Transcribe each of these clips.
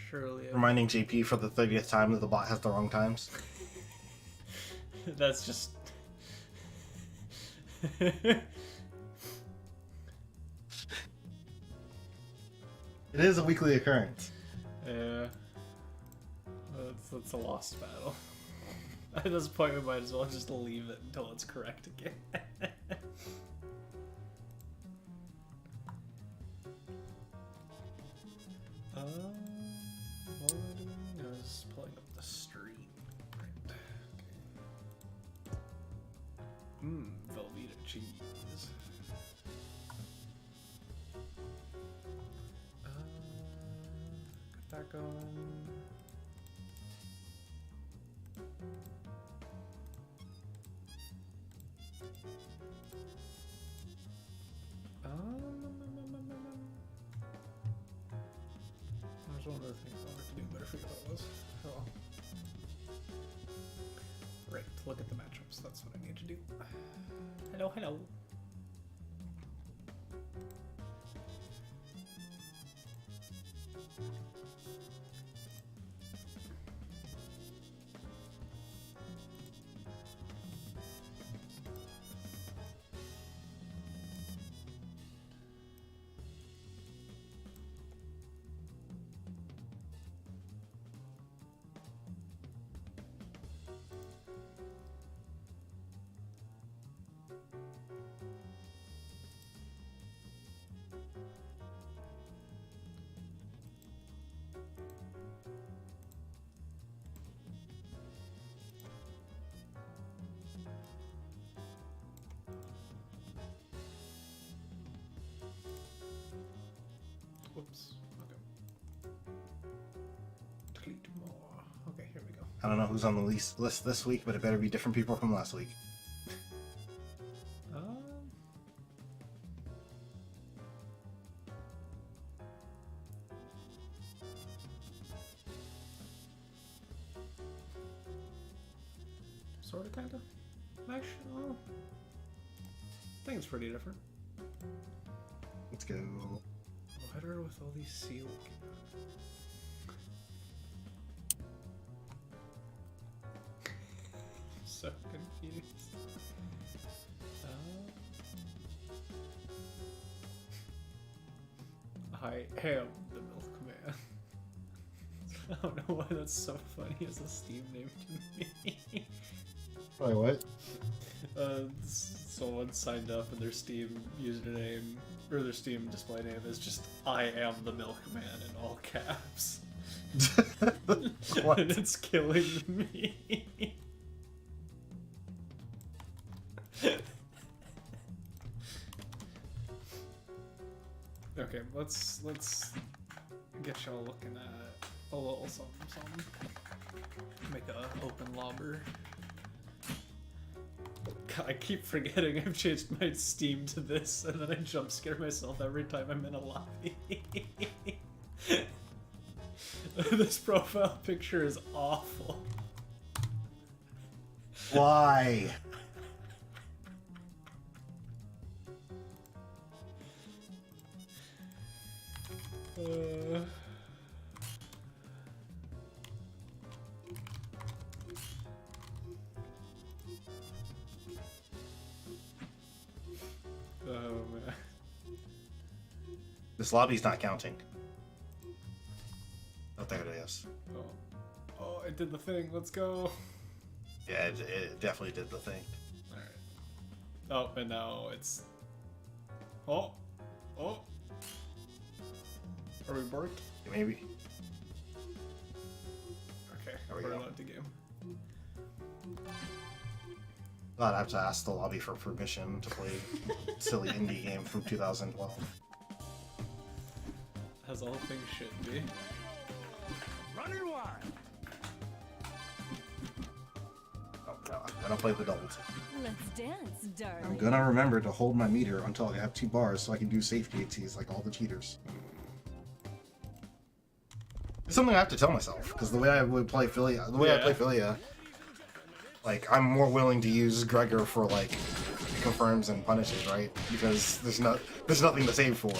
surely. Reminding JP for the 30th time that the bot has the wrong times. That's just... It is a weekly occurrence. Yeah. That's a lost battle. At this point, we might as well just leave it until it's correct again. What am I doing? I was pulling up the stream. Right. Okay. Velveeta cheese. Got that going. There's one other thing I wanted to do, but I forgot what it was. Oh well. Right, look at the matchups. That's what I need to do. Hello, hello. Whoops. Okay. Delete more. Okay, here we go. I don't know who's on the list this week, but it better be different people from last week. Sorta, kinda. Actually, I think it's pretty different. Let's go. What are with all these seal? So confused. I am the milkman. I don't know why that's so funny as a Steam name to me. Wait, what? Someone signed up and their Steam username or their Steam display name is just "I am the milkman" in all caps. What? And it's killing me. Okay, let's get y'all looking at a little something. Make a open lobber. God, I keep forgetting I've changed my Steam to this, and then I jump scare myself every time I'm in a lobby. This profile picture is awful. Why? Oh man. This lobby's not counting. Oh, there it is. Oh, it did the thing. Let's go. Yeah, it definitely did the thing. Alright. Oh, and now it's... Oh! Are we borked? Maybe. Okay, we we're go. allowed to game. Glad I have to ask the lobby for permission to play silly indie game from 2012. As all things should be. Running wild. Oh, no, I'm gonna play the doubles. Let's dance, darling. I'm gonna remember to hold my meter until I have 2 bars so I can do safety ATs like all the cheaters. It's something I have to tell myself, because the way I would play Philia, I play Philia, like, I'm more willing to use Gregor for, like, confirms and punishes, right? Because there's nothing to save for.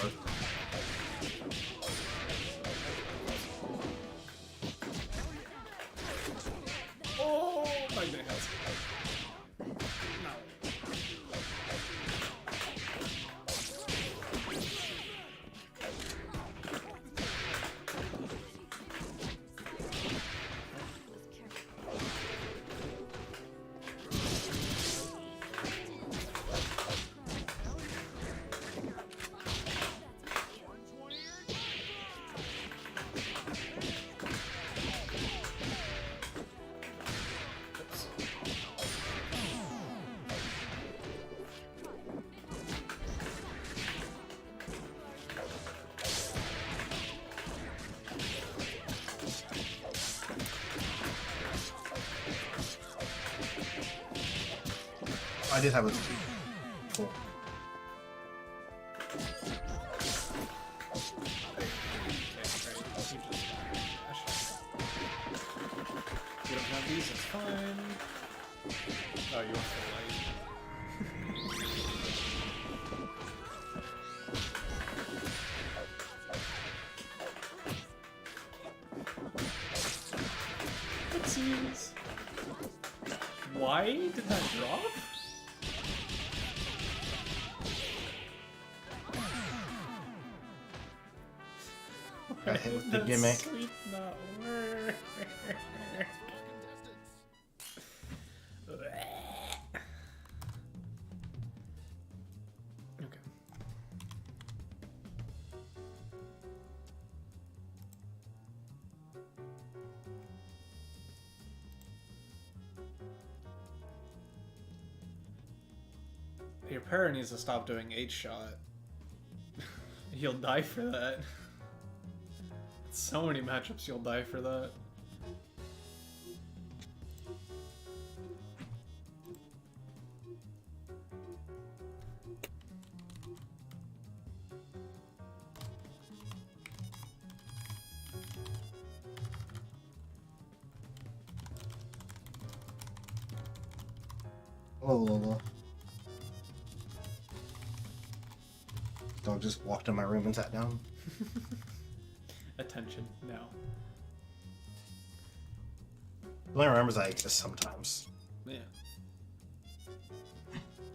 I did have a cool. You don't have these, it's fine. Oh, you want the light. Oopsies. Why did that drop? Got hit with the That gimmick. sweep not work? Okay. Your parent needs to stop doing 8-shot. You'll die for that. So many matchups you'll die for that. Oh, dog just walked in my room and sat down. Attention, now. The only remembers I exist sometimes. Yeah.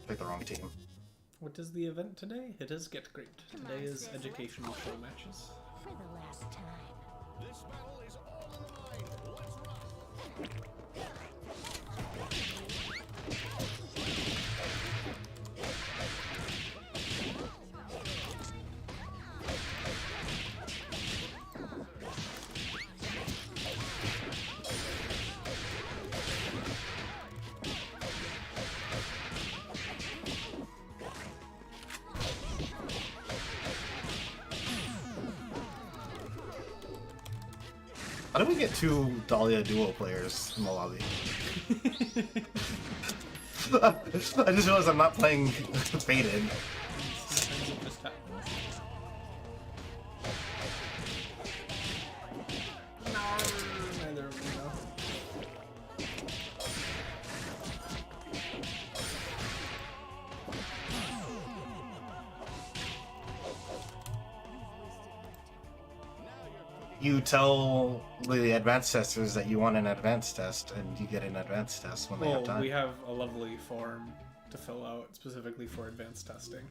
Pick the wrong team. What is the event today? It is Get Great. Today is educational show matches. For the last time. This battle is all on the line. Let's rock. How did we get 2 Dahlia duo players in the lobby? I just realized I'm not playing Faded. Sometimes it just happens. Neither of them know. You tell the advanced testers that you want an advanced test, and you get an advanced test when they have Well, time. we have a lovely form to fill out specifically for advanced testing.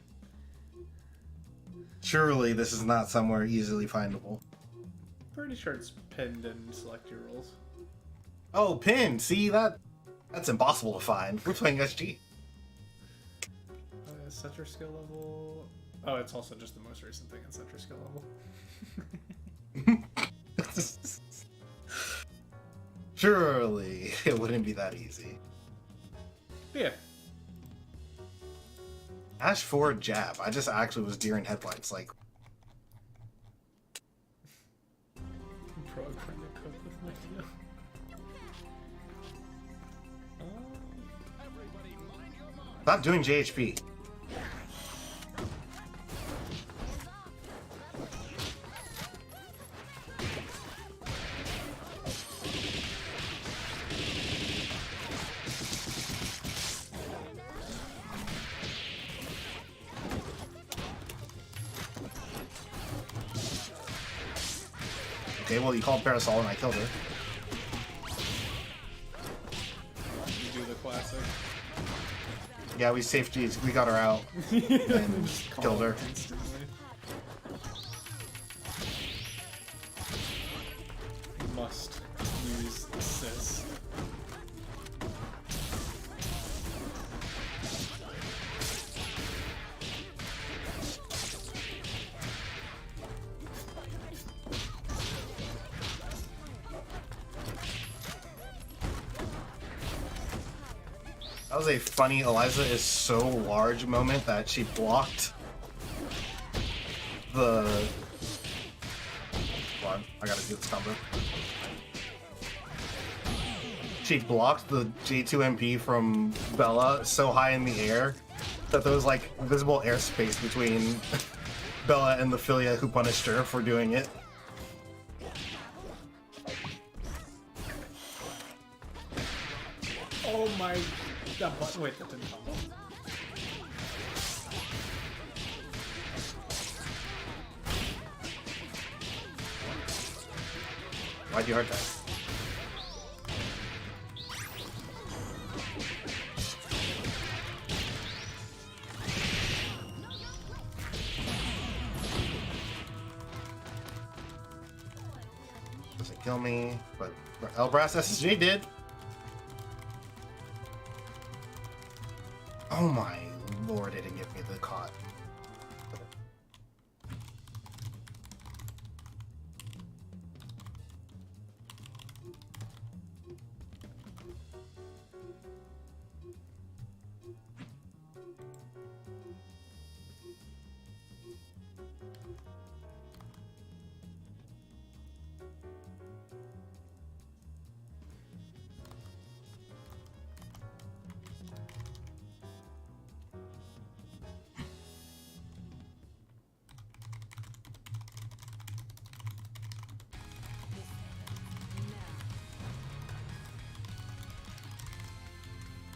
Surely this is not somewhere easily findable. Pretty sure it's pinned and select your roles. Oh, pin! See, that's impossible to find. We're playing SG. Set your skill level. Oh, it's also just the most recent thing in set your skill level. Surely it wouldn't be that easy. Yeah. Ash forward jab. I just actually was deer in headlights. Like, Pro trying to cope with my deal. stop doing JHP. Okay, well, you called Parasol and I killed her. You do the classic. Yeah, we safety. We got her out and killed her. Instantly. Must use assist. That was a funny Eliza is so large moment that she blocked the... Hold on, I gotta do this combo. She blocked the J2MP from Bella so high in the air that there was like visible airspace between Bella and the Philia who punished her for doing it. Oh my... That button... Wait, that didn't combo. Why'd you hard tag? Doesn't kill me, but El Brass SSJ did. Oh my lord, it didn't give me the caught.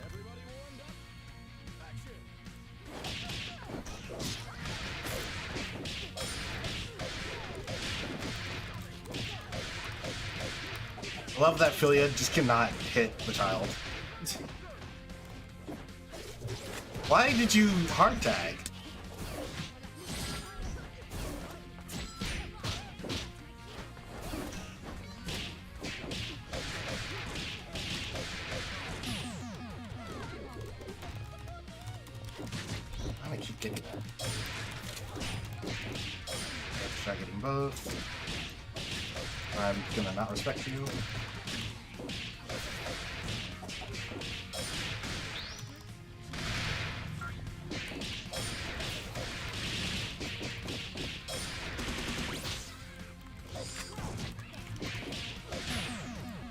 Everybody warmed up? Action! I love that Philia just cannot hit the child. Why did you hard tag? I'm gonna keep getting that. Let's try getting both. I'm gonna not respect you.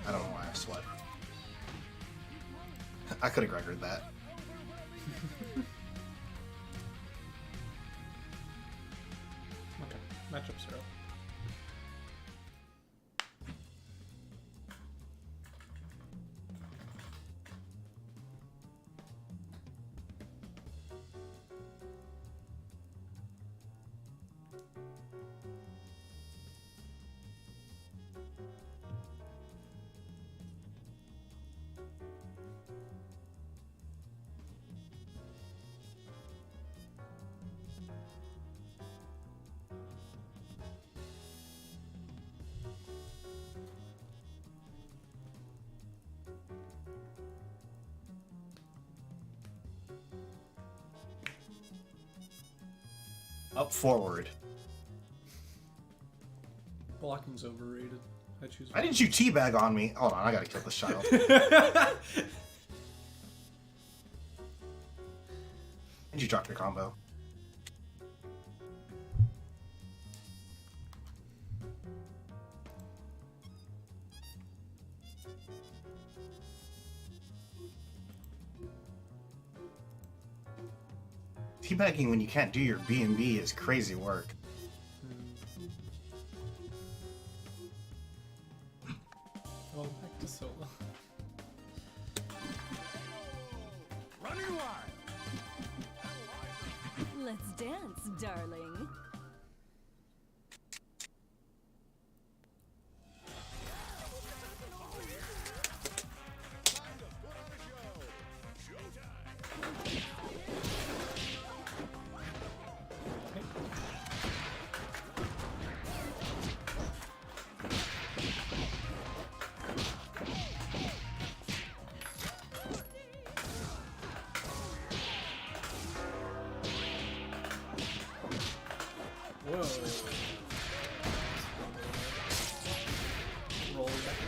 I don't know why I sweat. I could have Gregored that. Okay, matchup 0. Up forward. Blocking's overrated. I choose. Why didn't you teabag on me? Hold on, I gotta kill this child. And you drop your combo. Teabagging when you can't do your B&B is crazy work. Well, back to solo. Running wild! Let's dance, darling. Time to put on a show! Showtime! Whoa. Roll back.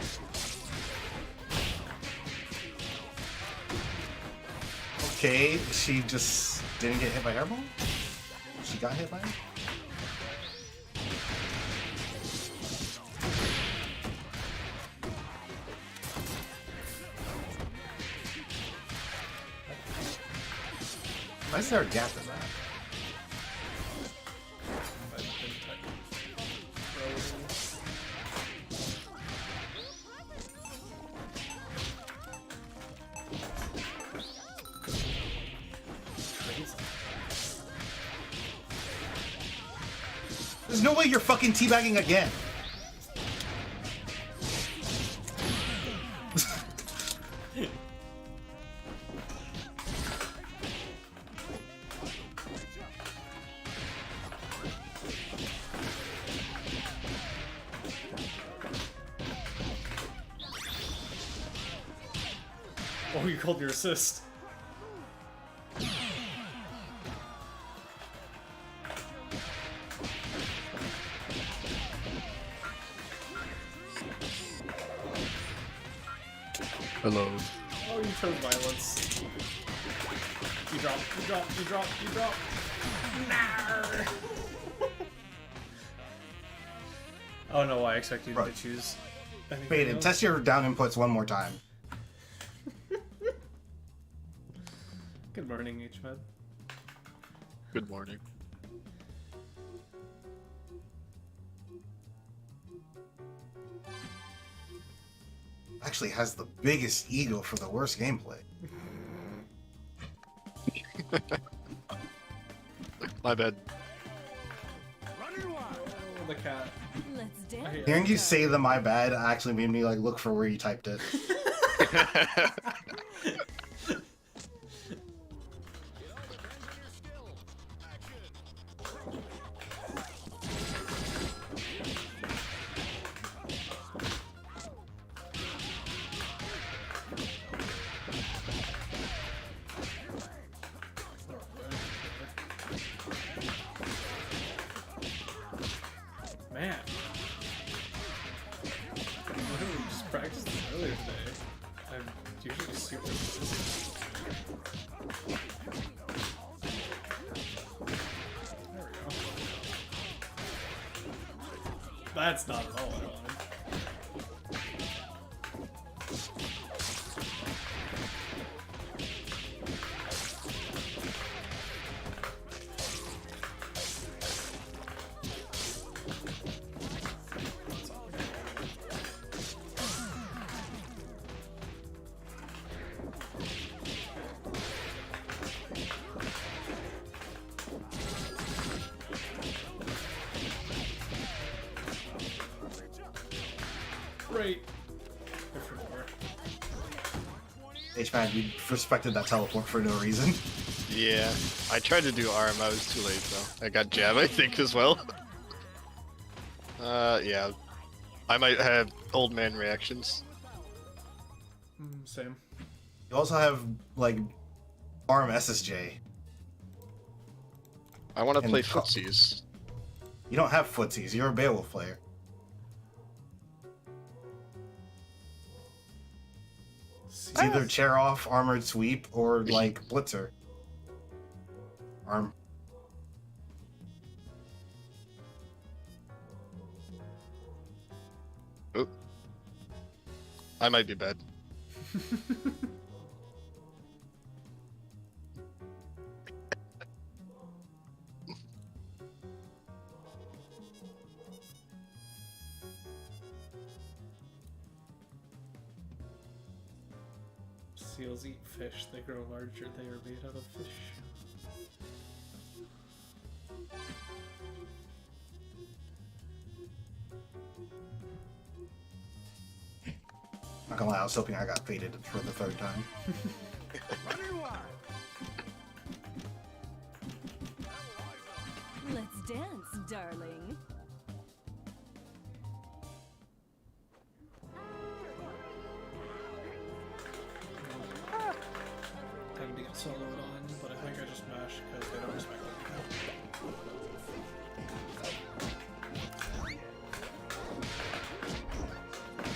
Okay, she just didn't get hit by airball? She got hit by it? Why is there a gap in that? There's no way you're fucking teabagging again. Oh, you called your assist. Hello. Oh, you chose violence. You drop, you drop, you drop, you drop. Nah. Oh no, I expect you Right. to choose anything Wait, and else. test your down inputs one more time. Good morning, H-Med. Good morning. Actually has the biggest ego for the worst gameplay. My bad. Running wild. Oh, the cat. Let's dance. hate Hearing you say the "my bad" actually made me like look for where you typed it. Man. I literally just practiced this earlier today. I'm usually super consistent. There we go. That's not at all what I wanted. Great. Good for more. H-Man, you respected that teleport for no reason. Yeah, I tried to do arm. I was too late though. I got jab, I think, as well. Yeah. I might have old man reactions. Same. You also have like ARM SSJ. I want to And play co- footsies. You don't have footsies. You're a Beowulf player. It's either chair off, armored sweep, or like blitzer. Arm. Oop. I might be bad. Seals eat fish. They grow larger. They are made out of fish. Not gonna lie, I was hoping I got faded for the third time. Running wild. Let's dance, darling. Tend to get soloed on, but I think I just mashed because they don't respect it.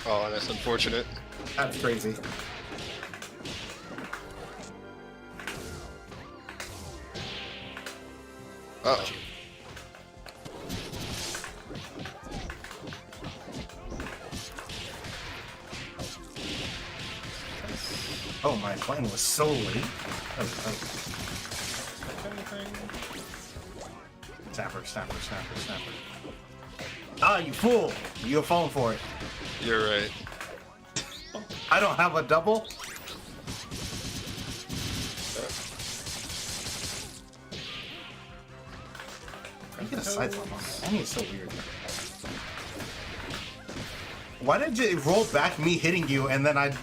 Oh, that's unfortunate. That's crazy. Uh-oh. Oh, my plane was so late. That was- snapper, snapper, snapper. Ah, you fool! You're falling for it. You're right. I don't have a double. I get a side flip on that. Annie is so weird. Why did you roll back me hitting you and then I'm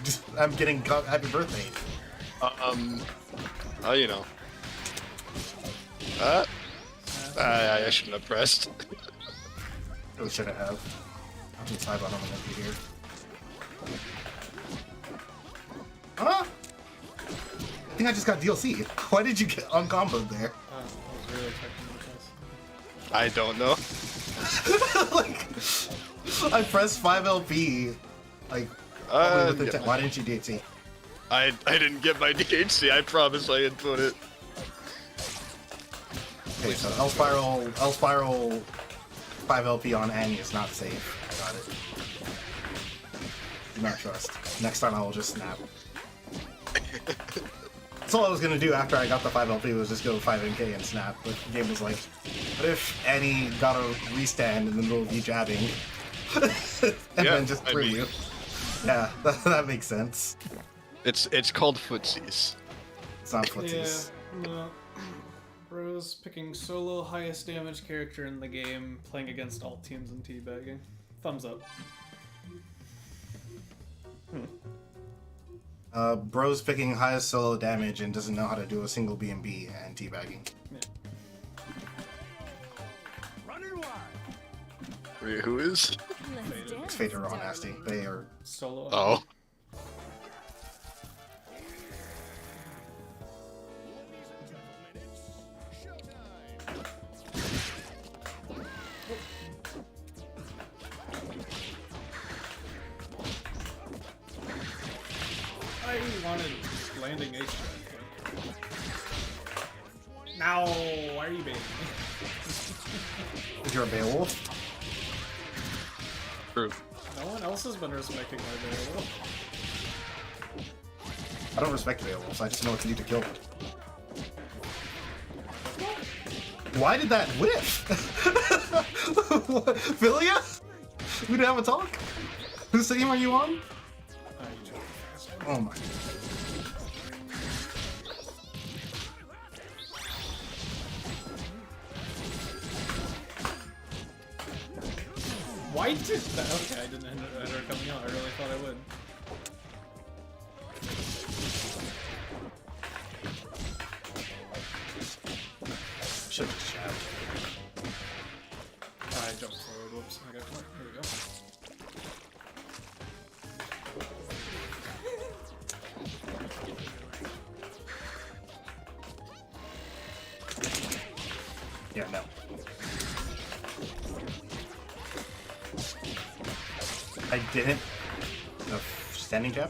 getting happy birthday? Oh, you know. I shouldn't have pressed. Really shouldn't have. I'll just side button and be here. Huh? I think I just got DLC. Why did you get uncomboed there? I was really checking this. I don't know. Like, I pressed 5 LP. Like, probably with the yeah. why didn't you DHC? I didn't get my DHC. I promise I input it. Okay, so L Spiral 5 LP on Annie is not safe. I got it. Do not trust. Next time I will just snap. That's all I was gonna do after I got the 5 LP was just go 5 MK and snap, but the game was like, what if Annie got a restand in the middle of you jabbing? And Yeah, then just I threw mean- you. Yeah, that makes sense. It's called footsies. It's not Yeah, footsies. no. Rose picking solo highest damage character in the game, playing against all teams and teabagging. Thumbs up. Bro's picking highest solo damage and doesn't know how to do a single B&B and teabagging. Running wild. Wait, who is? Let's dance, It's Fader all darling. nasty. They are. Solo. Oh. I wanted landing H. Now, why are you baiting me? If you're a Beowulf, True. No one else has been respecting my Beowulf. I don't respect Beowulfs. I just know what to do to kill them. Why did that whiff? What, Philia? We didn't have a talk? Whose team are you on? Oh my. Why did that? Okay, I didn't end her coming out. I really thought I would. Should have just jabbed. I jumped forward. Whoops. I got one. Here we go. Yeah, no. I didn't. The standing jab?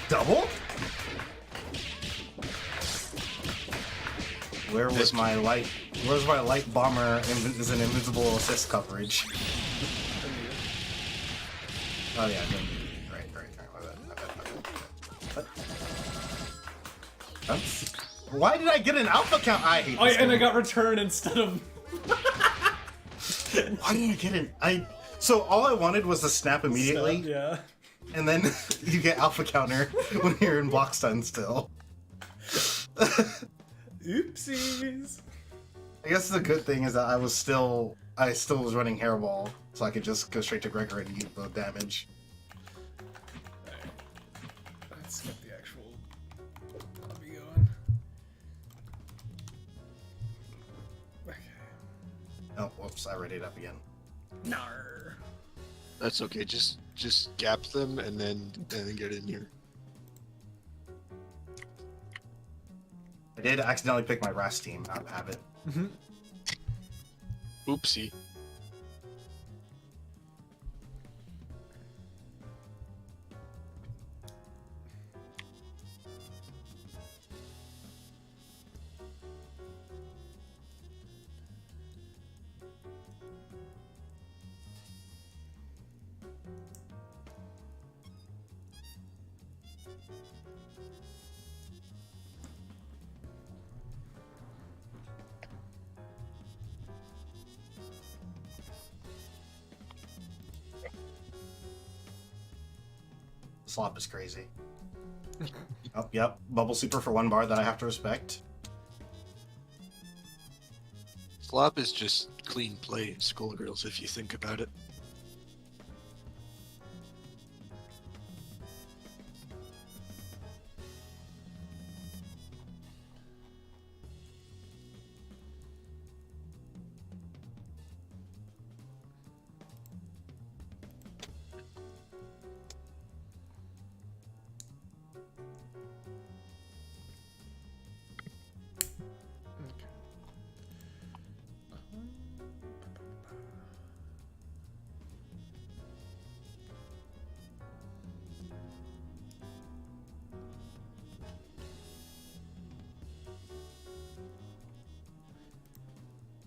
Double? Where was my light? Where's my light bomber is an invisible assist coverage? Oh yeah, right. My bad. What? That's... Why did I get an alpha count? I hate Oh, this yeah, and I game. got return instead of. Why did I get an? So all I wanted was to snap immediately, Yeah. and then you get alpha counter when you're in block stun still. Oopsies. I guess the good thing is that I still was running hairball, so I could just go straight to Gregor and eat the damage. Alright. Let's get the actual lobby going. Okay. Oh, whoops! I readied up again. Nar. That's okay. Just just gap them and then get in here. I did accidentally pick my Rast team out of habit. Oopsie. Slop is crazy. Oh, yep. Bubble Super for 1 bar that I have to respect. Slop is just clean play in Skullgirls if you think about it.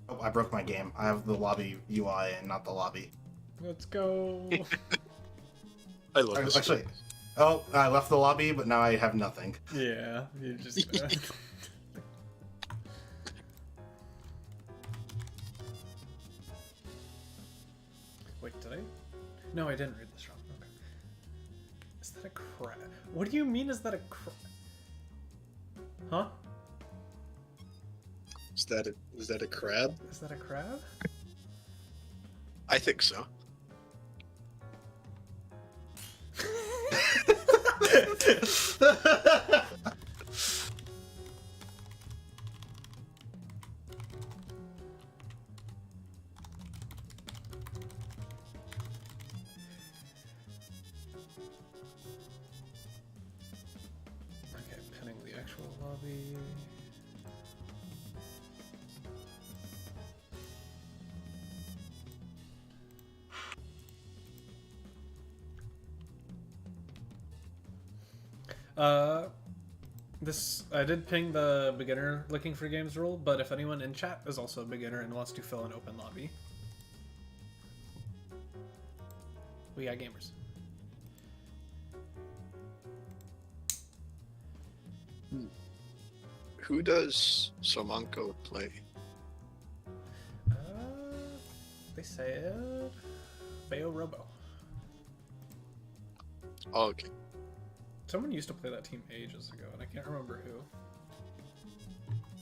Oh, I broke my game. I have the lobby UI and not the lobby. Let's go. I love this. Actually, oh, I left the lobby, but now I have nothing. Yeah, you just. Wait, did I? No, I didn't read this wrong. Okay. Is that a crab? What do you mean? Is that a crab? Huh? Is that a crab? Is that a crab? I think so. Okay, pinning the actual lobby. This I did ping the beginner looking for games rule, but if anyone in chat is also a beginner and wants to fill an open lobby, we got gamers. Who does Somanko play? They said Bayo Robo. Oh, okay. Someone used to play that team ages ago, and I can't remember who.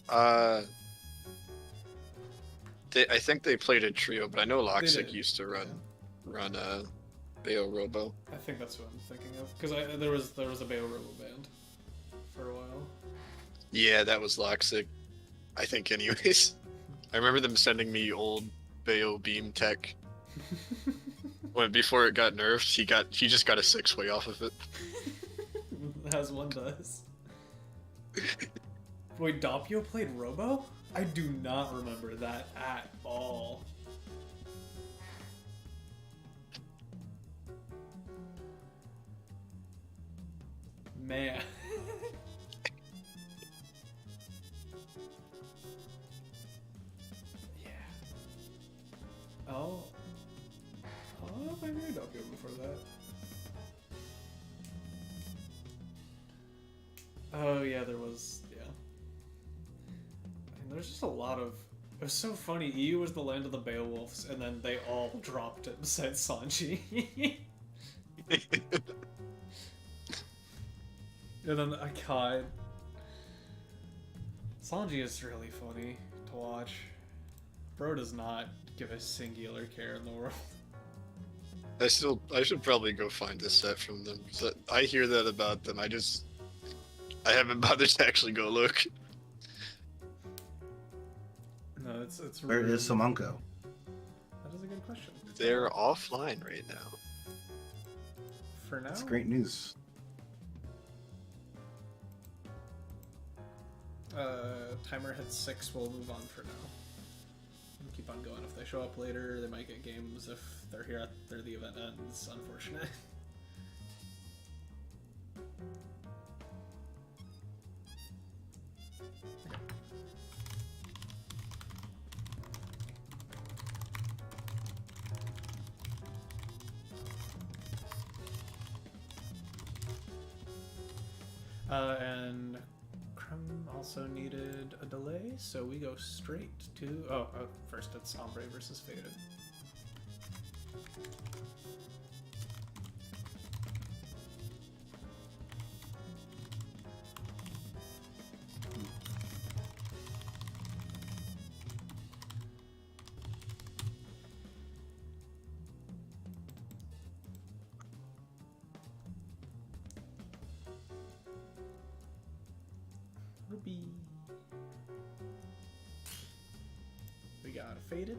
I think they played a trio, but I know They Loxic did, used to run Bayo Robo. I think that's what I'm thinking of, because there was a Bayo Robo band for a while. Yeah, that was Loxic. I think, anyways. I remember them sending me old Bayo Beam Tech. Before it got nerfed, he just got a 6-way off of it. As one does. Wait, Doppio played Robo? I do not remember that at all. Man. Yeah. Oh. I don't know if I knew Doppio before that. Oh yeah, there was, yeah. I mean, there's just a lot of. It was so funny. EU was the land of the Beowulfs, and then they all dropped it besides Sanji. And then God, Sanji is really funny to watch. Bro does not give a singular care in the world. I should probably go find a set from them. So I hear that about them. I haven't bothered to actually go look. No, it's Where really, is Somanko? That is a good question. They're offline right now. for now. That's great news. Timer hits 6. We'll move on for now. We'll keep on going. If they show up later, they might get games. If they're here after the event ends, unfortunate. And Crumb also needed a delay, so we go straight to... Oh, first it's Ombre versus Faded. Ruby. We got Faded.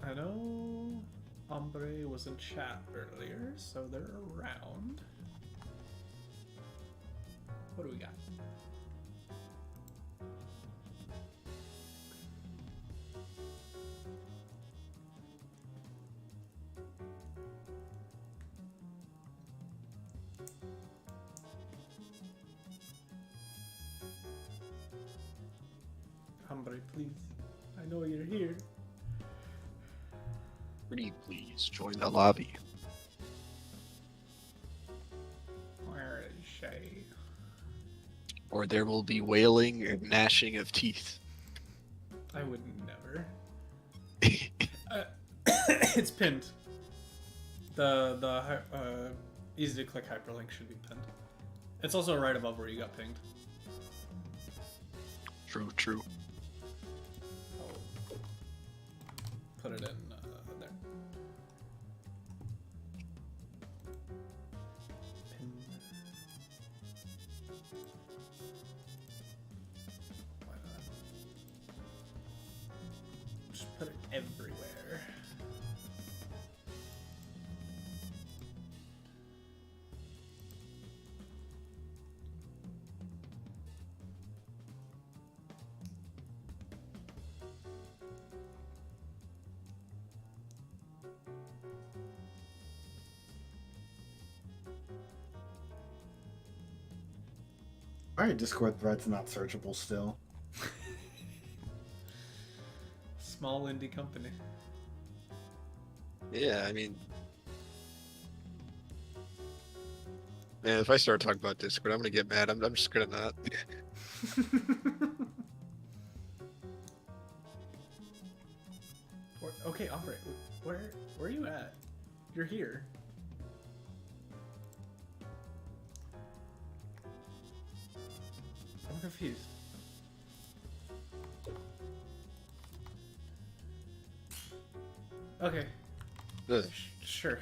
I know Ombre was in chat earlier, so they're around. What do we got? Ombre, please. I know you're here. Pretty please join the lobby. Where is she? Or there will be wailing and gnashing of teeth. I would never. It's pinned. The easy to click hyperlink should be pinned. It's also right above where you got pinged. True, true. I'll put it in there. Pin. Why not? Just put it everywhere. Why are Discord threads not searchable still? Small indie company. Yeah, I mean... Man, if I start talking about Discord, I'm gonna get mad. I'm just gonna not. Okay, Ombre, where are you at? You're here. I'm confused. Okay, Ugh. sure.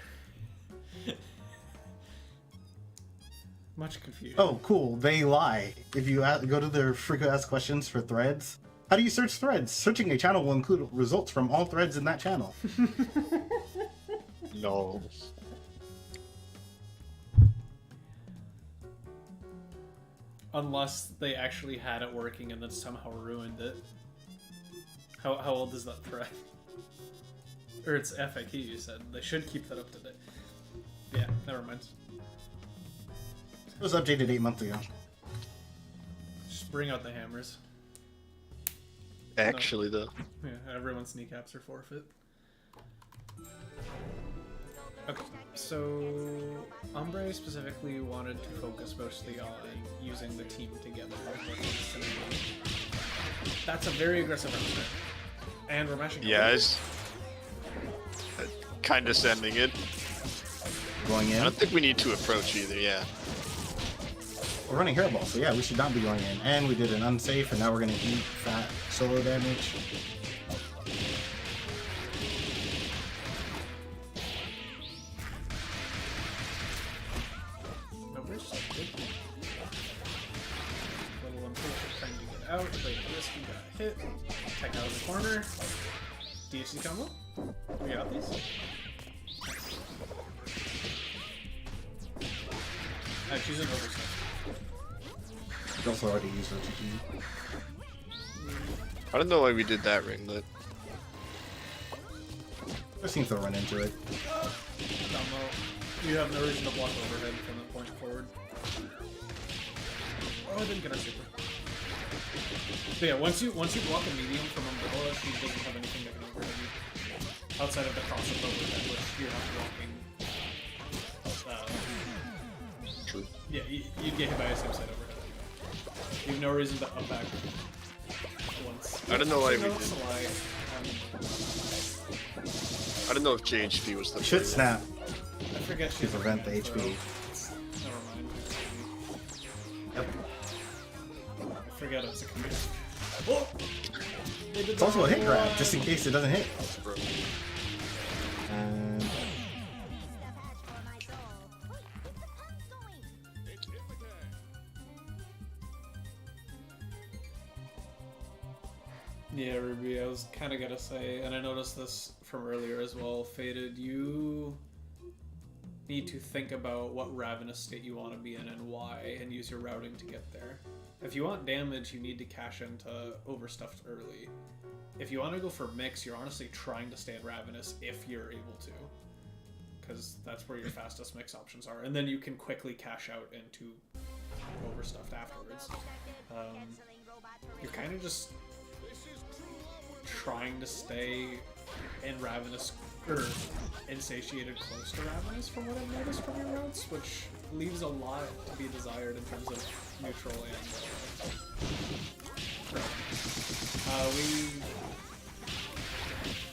Much confusion. Oh, cool. They lie. If you go to their frequent asked questions for threads, how do you search threads? Searching a channel will include results from all threads in that channel. No. Unless they actually had it working and then somehow ruined it. How old is that thread? Or it's FAQ, you said. They should keep that up to date. Yeah, never mind. It was updated 8 months ago. Just bring out the hammers. Actually, though. Yeah, everyone's kneecaps are forfeit. Okay, so Ombre specifically wanted to focus mostly on using the team together. That's a very aggressive answer. And we're mashing. Yeah, it's condescending it. Going I in. don't think we need to approach either, yeah. We're running hairball, so yeah, we should not be going in. And we did an unsafe, and now we're gonna eat fat solo damage. Little impatient trying to get out. Played risky, got hit. Tech out of the corner. DHC combo. We got these. she's an overstuff. She also already used her TP. I don't know why we did that ringlet. Just seems to run into it. Dumbo. You have no reason to block overhead from that point forward. Oh, I didn't get her super. But yeah, once you block a medium from Umbrella, she doesn't have anything that can overhead you. Outside of the cross up overhead, which you're not blocking. True. Yeah, you'd get hit by a same side overhead anyway. You have no reason to up back once. I don't know why we No, did. that's a lie. I don't know if JHP was the Should snap. I forget To she's prevent the so HP. never mind. Yep. I forget it's a command. Oh! They did It's also a hit grab, one. just in case it doesn't hit. Bro. And Yeah, Ruby, I was kind of gonna say, and I noticed this from earlier as well, Faded, you need to think about what Ravenous state you want to be in and why, and use your routing to get there. If you want damage, you need to cash into Overstuffed early. If you want to go for Mix, you're honestly trying to stay in Ravenous if you're able to. Because that's where your fastest mix options are. And then you can quickly cash out into Overstuffed afterwards. You're kind of just trying to stay in Ravenous, or insatiated close to Ravenous from what I've noticed from your routes, which leaves a lot to be desired in terms of neutral and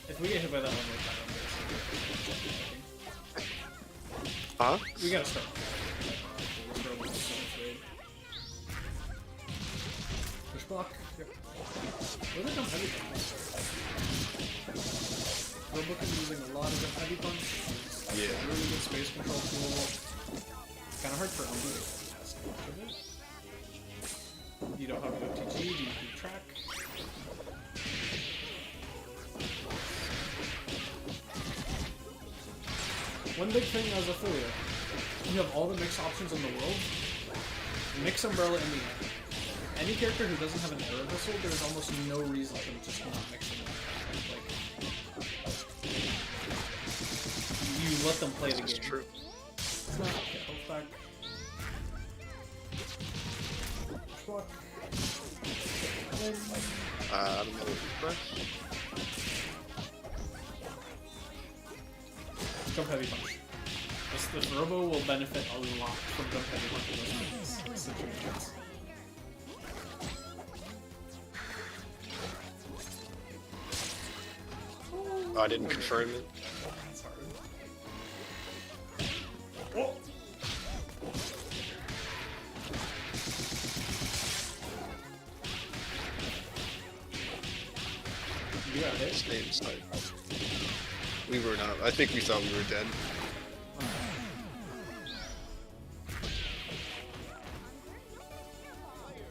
if we get hit by that one more time, Huh? we gotta start. Push block. Yep. Where they jump heavy punch? Robo can be using a lot of jump heavy punch. It's Yeah. a really good space control tool. It's kind of hard for Umber to test much of it. You don't have a good TG, do you keep track? One big thing as affiliate, you have all the mix options in the world. Mix Umbrella in the air. Any character who doesn't have an arrow whistle, there's almost no reason to just not mix them. Like, you let them play the This is game. true. It's not okay, health back. Push block. And then, I don't know what press. jump heavy punch. This Robo will benefit a lot from jump heavy punch in those situations. Oh, I didn't confirm it. That's hard. Oh! You got hit. Stay inside. We were not. I think we thought we were dead.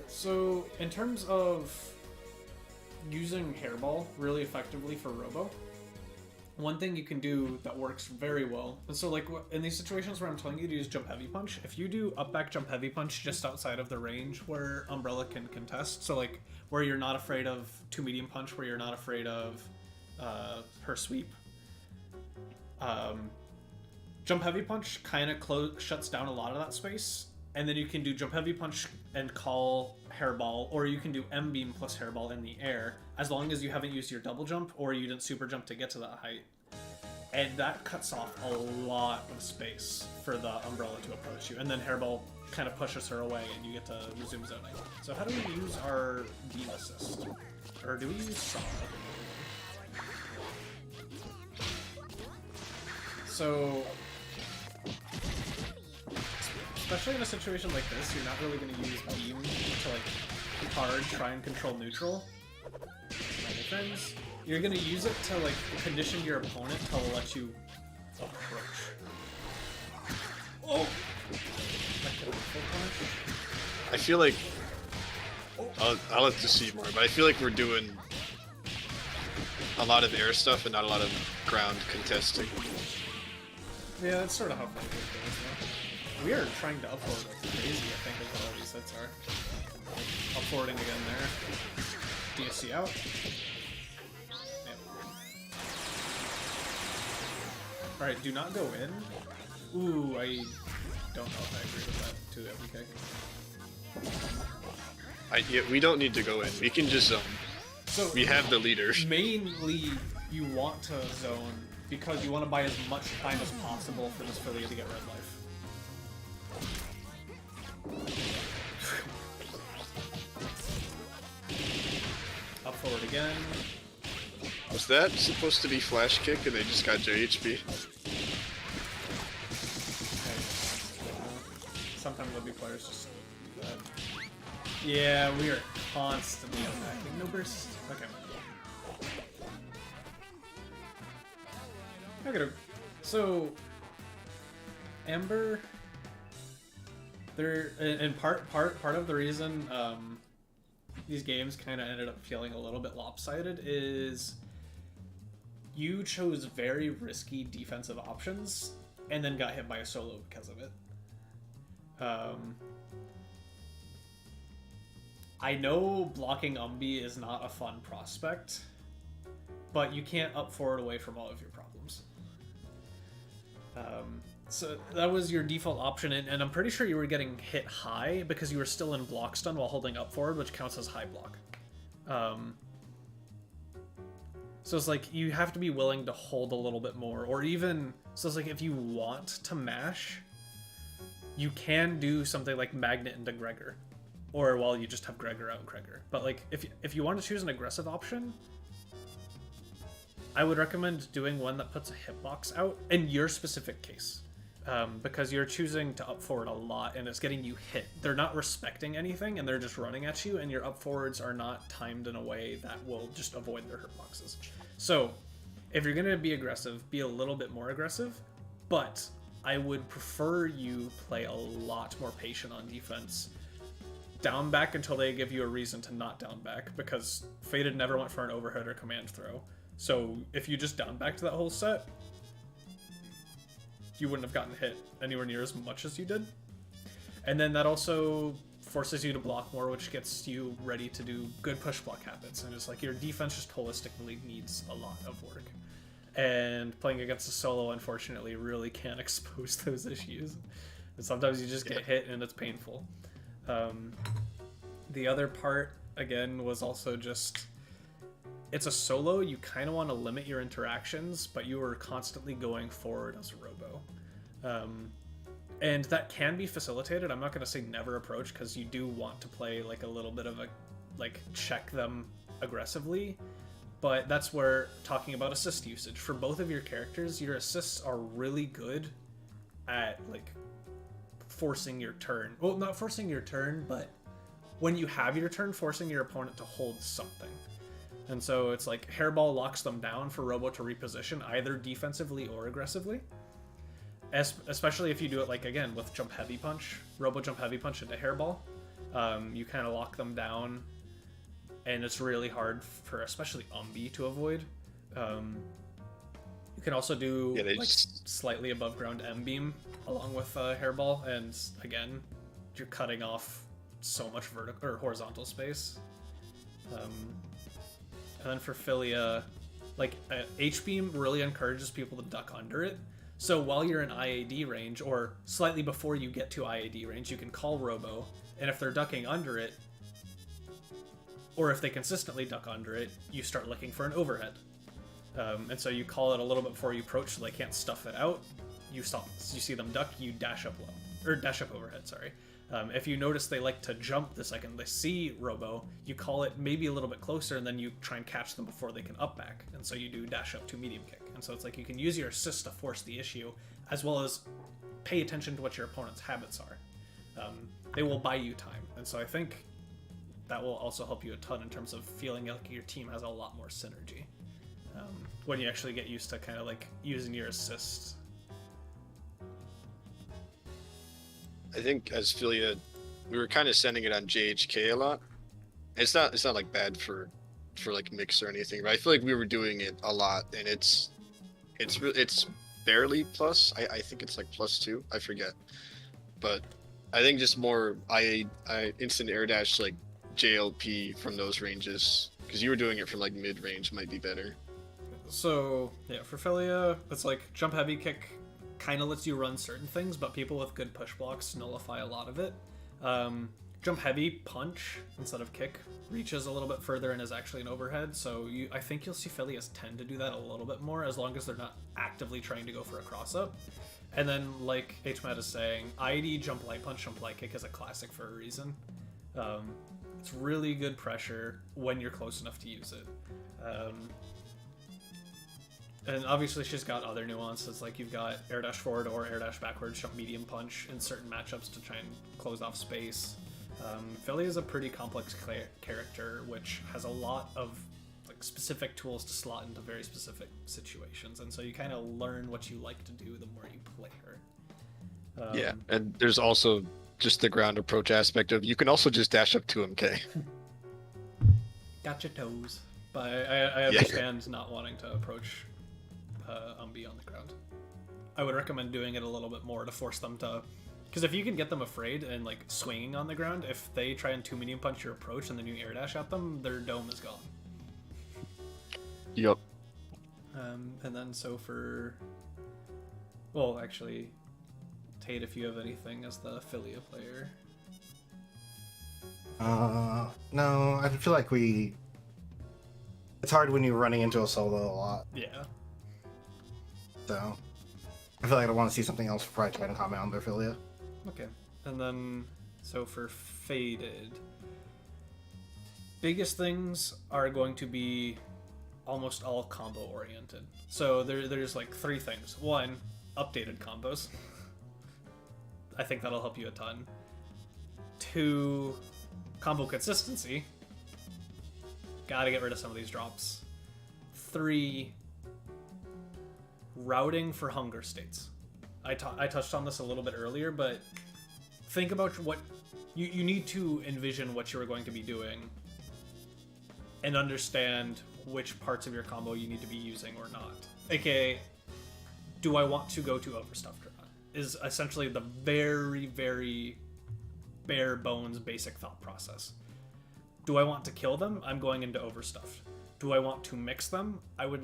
So, in terms of using Hairball really effectively for Robo, one thing you can do that works very well, and so like in these situations where I'm telling you to use Jump Heavy Punch, if you do up back Jump Heavy Punch just outside of the range where Umbrella can contest, so like where you're not afraid of 2 Medium Punch, where you're not afraid of her sweep, Jump Heavy Punch kind of shuts down a lot of that space, and then you can do Jump Heavy Punch and call Hairball, or you can do M-Beam plus Hairball in the air, as long as you haven't used your double jump or you didn't super jump to get to that height. And that cuts off a lot of space for the Umbrella to approach you, and then Hairball kind of pushes her away and you get to resume zoning. So how do we use our Beam Assist? Or do we use Saw? So, especially in a situation like this, you're not really going to use Beam to like hard try and control neutral. My friends, you're going to use it to like condition your opponent to let you approach. Oh! That could be full punish. I feel like I'll have to see more, but I feel like we're doing a lot of air stuff and not a lot of ground contesting. Yeah, that's sort of how Fight goes, though. We are trying to upload like crazy, I think, is what all these hits are. Uploading again there. DSC out. Yep. Alright, do not go in. Ooh, I don't know if I agree with that too heavy kick. Yeah, we don't need to go in. We can just zone. So We have the leader. mainly you want to zone because you want to buy as much time as possible for this Philly to get red life. Up forward again. Was that supposed to be flash kick and they just got JHP? Okay. Sometimes there'll be players just do that. Yeah, we are constantly attacking. No burst. Okay. Okay. So, Ember, and part of the reason these games kind of ended up feeling a little bit lopsided is you chose very risky defensive options and then got hit by a solo because of it. I know blocking Umbi is not a fun prospect, but you can't up forward away from all of your problems. So that was your default option, and I'm pretty sure you were getting hit high because you were still in block stun while holding up forward, which counts as high block. So it's like you have to be willing to hold a little bit more, or even so it's like if you want to mash, you can do something like Magnet into Gregor, or well, you just have Gregor out Gregor. But like if you want to choose an aggressive option, I would recommend doing one that puts a hitbox out in your specific case. Because you're choosing to up forward a lot and it's getting you hit. They're not respecting anything and they're just running at you, and your up forwards are not timed in a way that will just avoid their hitboxes. So if you're going to be aggressive, be a little bit more aggressive, but I would prefer you play a lot more patient on defense. Down back until they give you a reason to not down back, because Faded never went for an overhead or command throw. So if you just down back to that whole set, you wouldn't have gotten hit anywhere near as much as you did. And then that also forces you to block more, which gets you ready to do good push block habits. And it's like your defense just holistically needs a lot of work. And playing against a solo, unfortunately, really can expose those issues. And sometimes you just get hit and it's painful. The other part, again, was also just... It's a solo, you kind of want to limit your interactions, but you are constantly going forward as a robo. And that can be facilitated. I'm not going to say never approach, because you do want to play like a little bit of a, like, check them aggressively. But that's where, talking about assist usage, for both of your characters, your assists are really good at, like, forcing your turn. Well, not forcing your turn, but when you have your turn, forcing your opponent to hold something. And so it's like Hairball locks them down for Robo to reposition either defensively or aggressively. Especially if you do it, like, again, with Jump Heavy Punch. Robo Jump Heavy Punch into Hairball. You kind of lock them down, and it's really hard for especially Umbi to avoid. You can also do slightly above ground M-Beam along with Hairball, and again, you're cutting off so much vertical or horizontal space. And then for Philia, like, H-Beam really encourages people to duck under it. So while you're in IAD range, or slightly before you get to IAD range, you can call Robo, and if they're ducking under it, or if they consistently duck under it, you start looking for an overhead. And so you call it a little bit before you approach so they can't stuff it out. You stop. You see them duck, you dash up low. Or dash up overhead, sorry. If you notice they like to jump the second they see Robo, you call it maybe a little bit closer, and then you try and catch them before they can up back. And so you do dash up to medium kick. And so it's like you can use your assist to force the issue, as well as pay attention to what your opponent's habits are. They will buy you time. And so I think that will also help you a ton in terms of feeling like your team has a lot more synergy. When you actually get used to kind of like using your assist. I think as Philia, we were kind of sending it on JHK a lot. It's not like bad for like mix or anything, but I feel like we were doing it a lot, and it's barely plus. I think it's like +2. I forget, but I think just more I instant air dash like JLP from those ranges because you were doing it from like mid range might be better. So yeah, for Philia, it's like jump heavy kick kind of lets you run certain things, but people with good push blocks nullify a lot of it. Jump heavy punch instead of kick reaches a little bit further and is actually an overhead. So I think you'll see Philias tend to do that a little bit more as long as they're not actively trying to go for a cross up. And then like HMAT is saying, ID jump light punch, jump light kick is a classic for a reason. It's really good pressure when you're close enough to use it. And obviously she's got other nuances, like you've got air dash forward or air dash backwards, jump medium punch in certain matchups to try and close off space. Philly is a pretty complex character, which has a lot of like specific tools to slot into very specific situations, and so you kind of learn what you like to do the more you play her. Yeah, and there's also just the ground approach aspect of you can also just dash up to him, K. Got your toes, but I understand not wanting to approach Umbi on the ground. I would recommend doing it a little bit more to force them to, because if you can get them afraid and like swinging on the ground, if they try and 2 medium punch your approach and then you air dash at them, their dome is gone. Yup. And then so for, well, actually, Tate, if you have anything as the Philia player. No, I feel like it's hard when you're running into a solo a lot. Yeah. So I feel like I want to see something else before I try to comment on their Philia. Okay. And then, so for Faded, biggest things are going to be almost all combo oriented. So there's like 3 things. 1, updated combos. I think that'll help you a ton. 2, combo consistency. Gotta get rid of some of these drops. 3, routing for hunger states. I touched on this a little bit earlier, but think about what you need to envision what you're going to be doing and understand which parts of your combo you need to be using or not. AKA, do I want to go to overstuffed or not? Is essentially the very, very bare bones basic thought process. Do I want to kill them? I'm going into overstuffed. Do I want to mix them? I would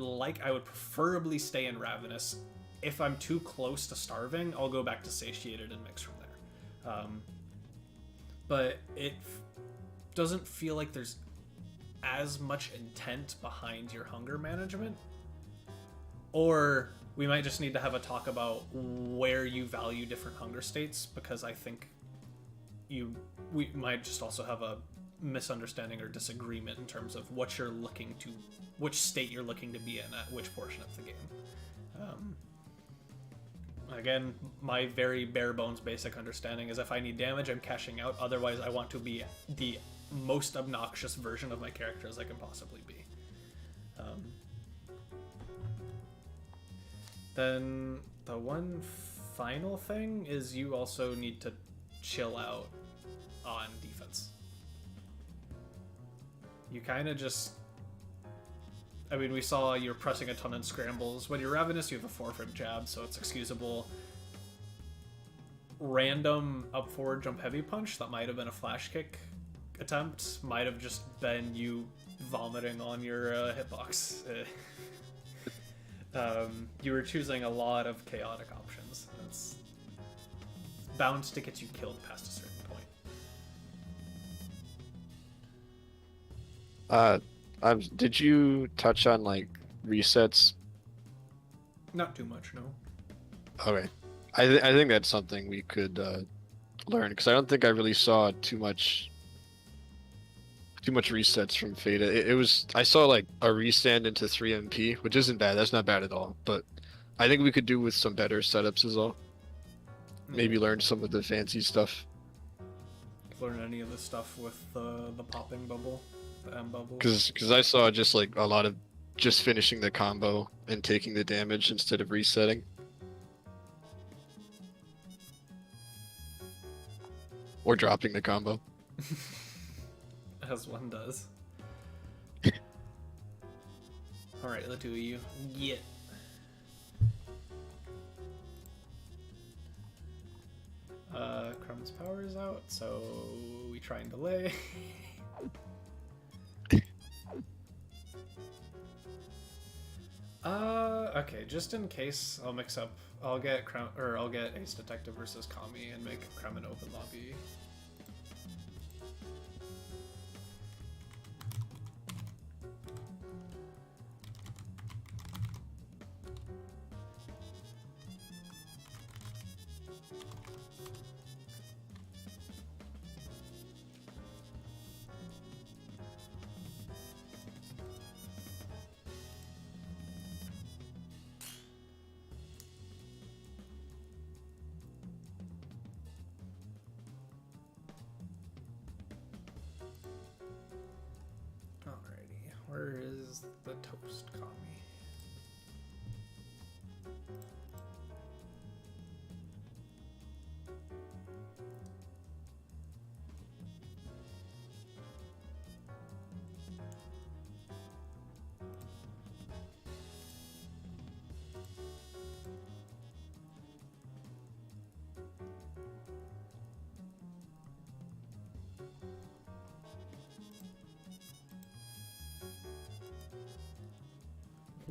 preferably stay in Ravenous. If I'm too close to starving, I'll go back to satiated and mix from there. But it doesn't feel like there's as much intent behind your hunger management. Or we might just need to have a talk about where you value different hunger states, because I think we might just also have a misunderstanding or disagreement in terms of which state you're looking to be in at which portion of the game. Again, my very bare bones basic understanding is if I need damage, I'm cashing out. Otherwise, I want to be the most obnoxious version of my character as I can possibly be. Then the one final thing is you also need to chill out on defense. You kind of just... I mean, we saw you're pressing a ton in scrambles. When you're Ravenous, you have a 4-frame jab, so it's excusable. Random up forward jump heavy punch, that might have been a flash kick attempt, might have just been you vomiting on your hitbox. You were choosing a lot of chaotic options. It's bound to get you killed past a certain point. Did you touch on like resets? Not too much, no. Okay, I think that's something we could learn, because I don't think I really saw too much resets from Fada. It was, I saw like a restand into 3MP, which isn't bad. That's not bad at all. But I think we could do with some better setups as well. Maybe learn some of the fancy stuff. Learn any of the stuff with the popping bubble, the M bubble. Because I saw just like a lot of just finishing the combo and taking the damage instead of resetting. Or dropping the combo. As one does. Alright, the two of you. Crumb's power is out, so we try and delay. Okay, just in case, I'll mix up. I'll get I'll get Ace Detective versus Kami and make Crumb an open lobby. Alrighty, where is the toast, Kami?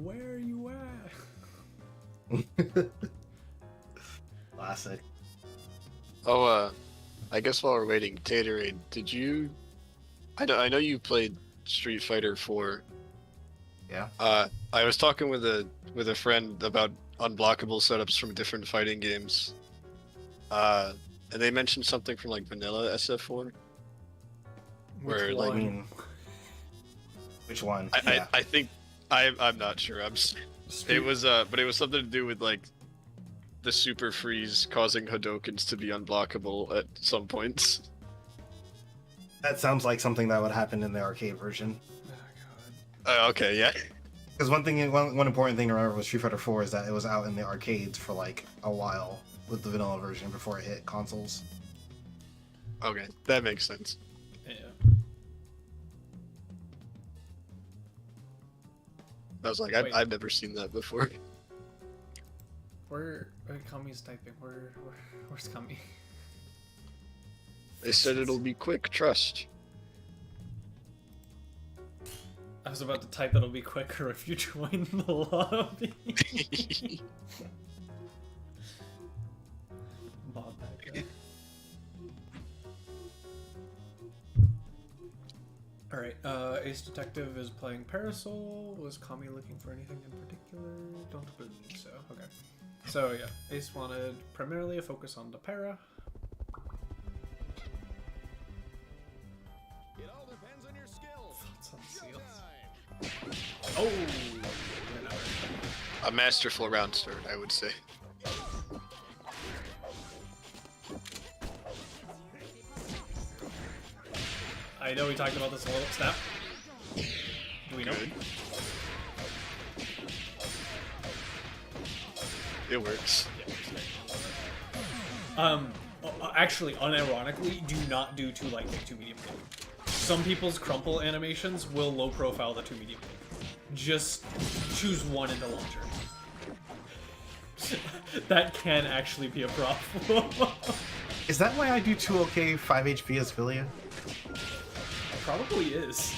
Where are you at? Classic. Oh, I guess while we're waiting, Taterade, did you? I know you played Street Fighter 4. Yeah. I was talking with a friend about unblockable setups from different fighting games. And they mentioned something from like vanilla SF4. Where one? I mean, which one? I think I'm not sure. It was but it was something to do with like the super freeze causing Hadokens to be unblockable at some points. That sounds like something that would happen in the arcade version. Oh god. Okay, yeah. Because one important thing to remember with Street Fighter 4 is that it was out in the arcades for like a while with the vanilla version before it hit consoles. Okay, that makes sense. Yeah. I was like, Wait. I've never seen that before. Where Kami's typing? Where's Kami? They said it'll be quick, trust. I was about to type it'll be quicker if you join the lobby. Bob that guy. Alright, Ace Detective is playing Parasol. Was Kami looking for anything in particular? Don't believe so. Okay. So yeah, Ace wanted primarily a focus on the para. It all depends on your skill. Thoughts on Showtime. seals. Oh! We're not ready. A masterful round start, I would say. I know we talked about this a little. Snap. Do we know? Good. It works. Actually, unironically, do not do 2 light kick, 2 medium kick. Some people's crumple animations will low profile the 2 medium kick. Just choose one in the launcher. That can actually be a problem. Is that why I do 2 OK 5 HP as Philia? Probably is.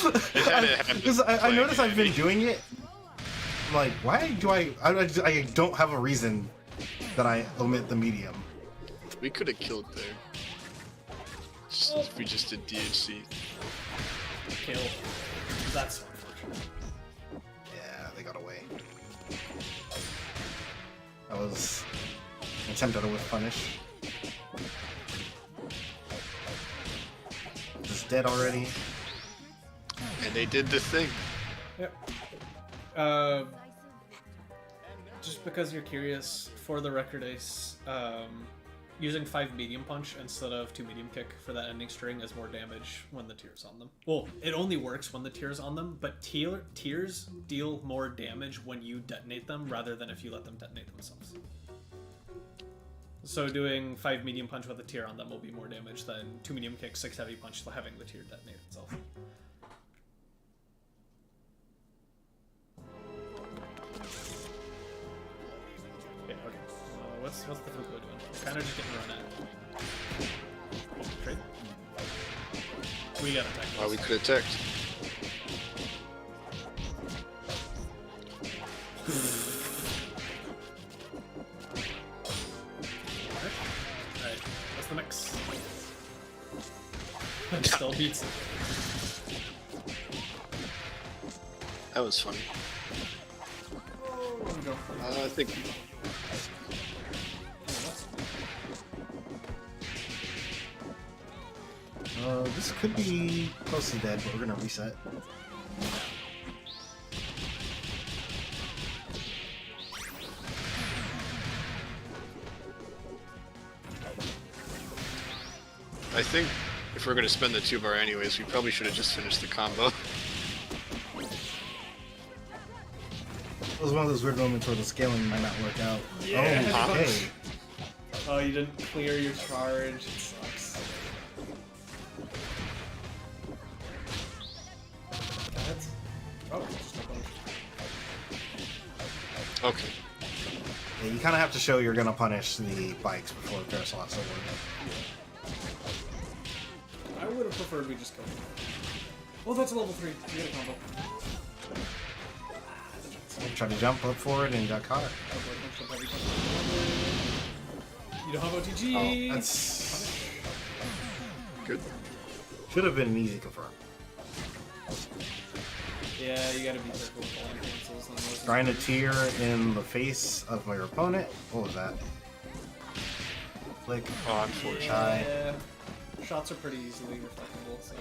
Because I notice I've been doing it. I'm like, why do I don't have a reason that I omit the medium. We could have killed there. If we just did DHC. Kill. That's unfortunate. Yeah, they got away. That was an attempt at a whiff punish. Is dead already? And they did the thing. Yep. Just because you're curious, for the record, Ace, using 5 medium punch instead of 2 medium kick for that ending string is more damage when the tier's on them. Well, it only works when the tier's on them, but tiers deal more damage when you detonate them rather than if you let them detonate themselves. So doing 5 medium punch with a tier on them will be more damage than 2 medium kick, 6 heavy punch having the tier detonate itself. Yeah, okay. What's the Fuku doing? kind of just getting run at. Trade? We gotta attack. Oh, we could attack. Alright, what's the mix? It still beats it. That was funny. Oh, go. I think This could be close to dead, but we're gonna reset. I think if we're gonna spend the 2 bar anyways, we probably should have just finished the combo. It was one of those weird moments where the scaling might not work out. Yeah. Oh, okay. Oh, you didn't clear your charge. It sucks. That's... Oh, just a bunch. Okay. Yeah, you kind of have to show you're gonna punish the bikes before the parasol has to work. I would have preferred we just killed him. Oh, that's a level 3. You get a combo. Tried to jump up for it and got caught. You don't have OTG. Oh, that's Good. should have been an easy confirm. Yeah, you gotta be careful with all cancels. On those. Trying to tear in the face of my opponent. What was that? Flick. Oh, unfortunately. Yeah. Shots are pretty easily reflectable, so.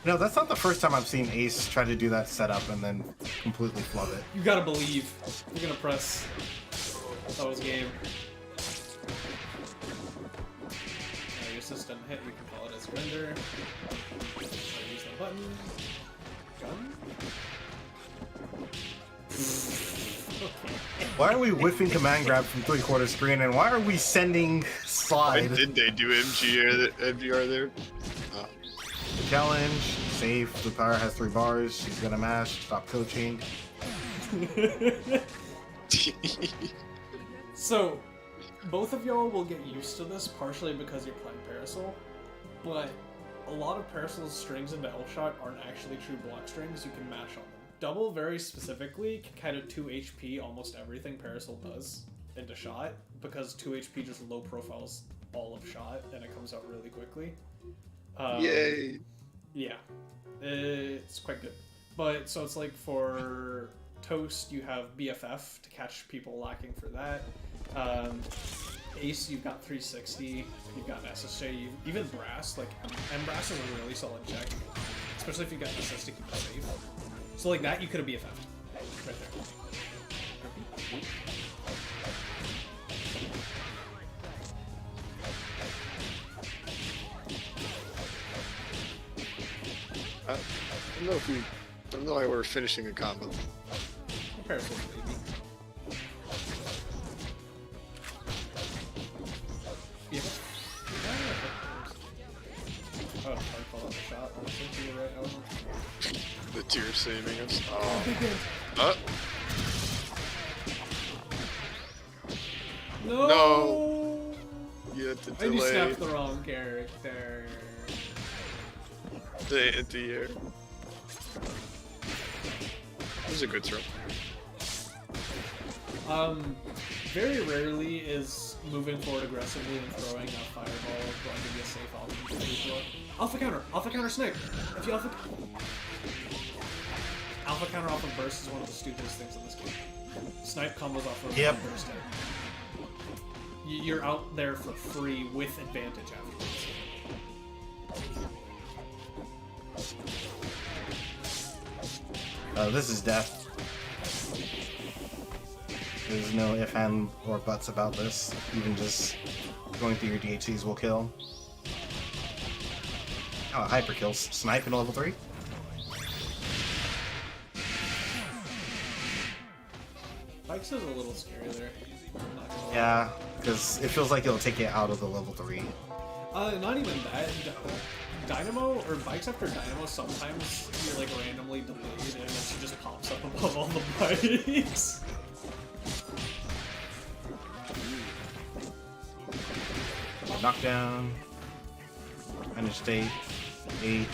No, that's not the first time I've seen Ace try to do that setup and then completely flub it. You gotta believe. You're gonna press. That was game. Your system hit, you can call it a surrender. Use that button. Gun? Why are we whiffing command grab from 3/4 screen, and why are we sending Why slide? did they do MGR there? Oh. Challenge, safe, the power has 3 bars, she's gonna mash, stop coaching. So, both of y'all will get used to this, partially because you're playing Parasol, but a lot of Parasol's strings into L-Shot aren't actually true block strings, you can mash on them. Double, very specifically, can kind of 2 HP almost everything Parasol does into Shot, because 2 HP just low profiles all of Shot, and it comes out really quickly. Yay! Yeah, it's quite good. But, so it's like for Toast, you have BFF to catch people lacking for that. Ace, you've got 360, you've got an SSJ, even Brass, like, M Brass is a really solid check, especially if you've got an SS to keep it safe. So like that, you could have BFF'd. Right there. I don't know if we... I don't know why we're finishing a combo. Parasol, baby. Yeah. Oh, I called out the shot. Honestly, you're right. I wasn't. The tear saving us. Oh, Oh. big hit. No! No! You had to And you delay snapped the wrong character. the anti-air. That was a good throw. Very rarely is moving forward aggressively and throwing a fireball going to be a safe option for you to throw. Alpha counter snipe! If you alpha counter off of burst is one of the stupidest things in this game. Snipe combos off of burst. You're out there for free with advantage afterwards. This is death. There's no if, and, or buts about this. Even just going through your DHCs will kill. Oh, hyper kills. Snipe in level 3? Bikes is a little scary there. I'm not gonna lie. Yeah, because it feels like it'll take you out of the level 3. Not even that. Dynamo, or bikes after Dynamo, sometimes you're like randomly delayed and then she just pops up above all the bikes. knockdown. Finish state. 8.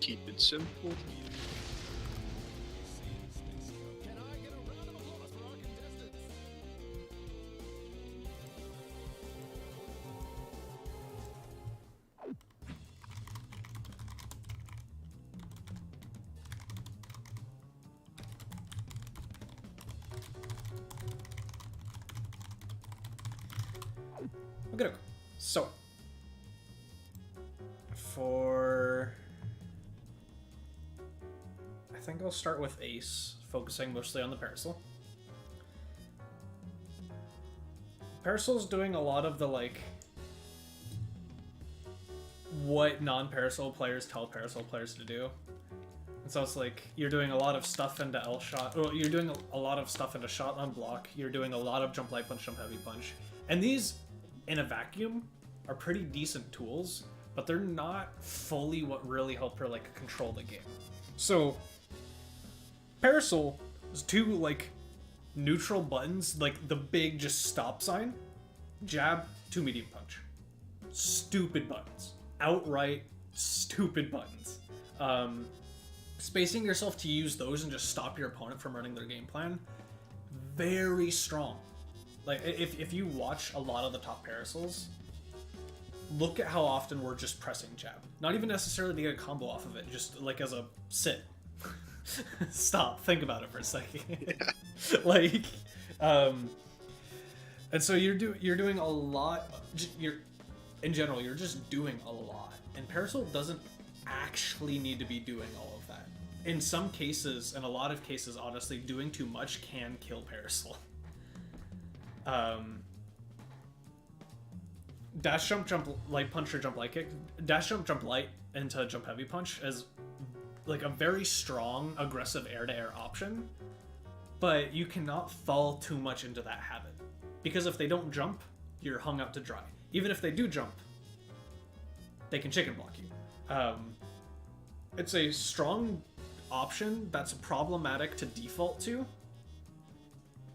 Keep it simple. Okay, so for I think I'll start with Ace, focusing mostly on the Parasol. Parasol's doing a lot of the like what non-Parasol players tell Parasol players to do. And so it's like you're doing a lot of stuff into L shot. Well, you're doing a lot of stuff into shot on block. You're doing a lot of jump light punch, jump heavy punch, and these in a vacuum are pretty decent tools, but they're not fully what really help her like control the game. So Parasol is 2 like neutral buttons, like the big just stop sign, jab, 2 medium punch. Stupid buttons. Outright stupid buttons. Spacing yourself to use those and just stop your opponent from running their game plan, very strong. Like, if you watch a lot of the top Parasols, look at how often we're just pressing jab. Not even necessarily to get a combo off of it, just like as a sit. Stop, think about it for a second. Like, and so you're doing a lot. In general, you're just doing a lot. And Parasol doesn't actually need to be doing all of that. In some cases, in a lot of cases, honestly, doing too much can kill Parasol. Dash jump light punch or jump light kick. Dash jump light into jump heavy punch is like a very strong aggressive air-to-air option, but you cannot fall too much into that habit, because if they don't jump, you're hung out to dry. Even if they do jump, they can chicken block you. It's a strong option that's problematic to default to,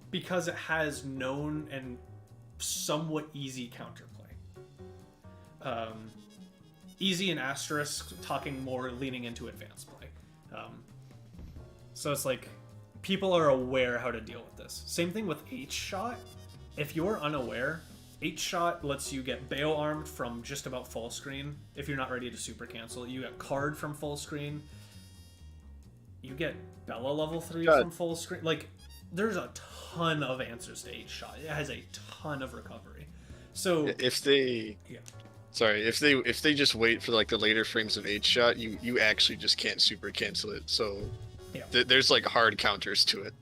because it has known and somewhat easy counterplay. Easy and asterisk, talking more leaning into advanced play. So it's like, people are aware how to deal with this. Same thing with H-Shot. If you're unaware, H-Shot lets you get bail armed from just about full screen. If you're not ready to super cancel, you get card from full screen. You get Bella level 3 from full screen. Like, there's a ton of answers to H-Shot. It has a ton of recovery. So if they if they just wait for like the later frames of H-Shot, you actually just can't super cancel it. So yeah. There's like hard counters to it.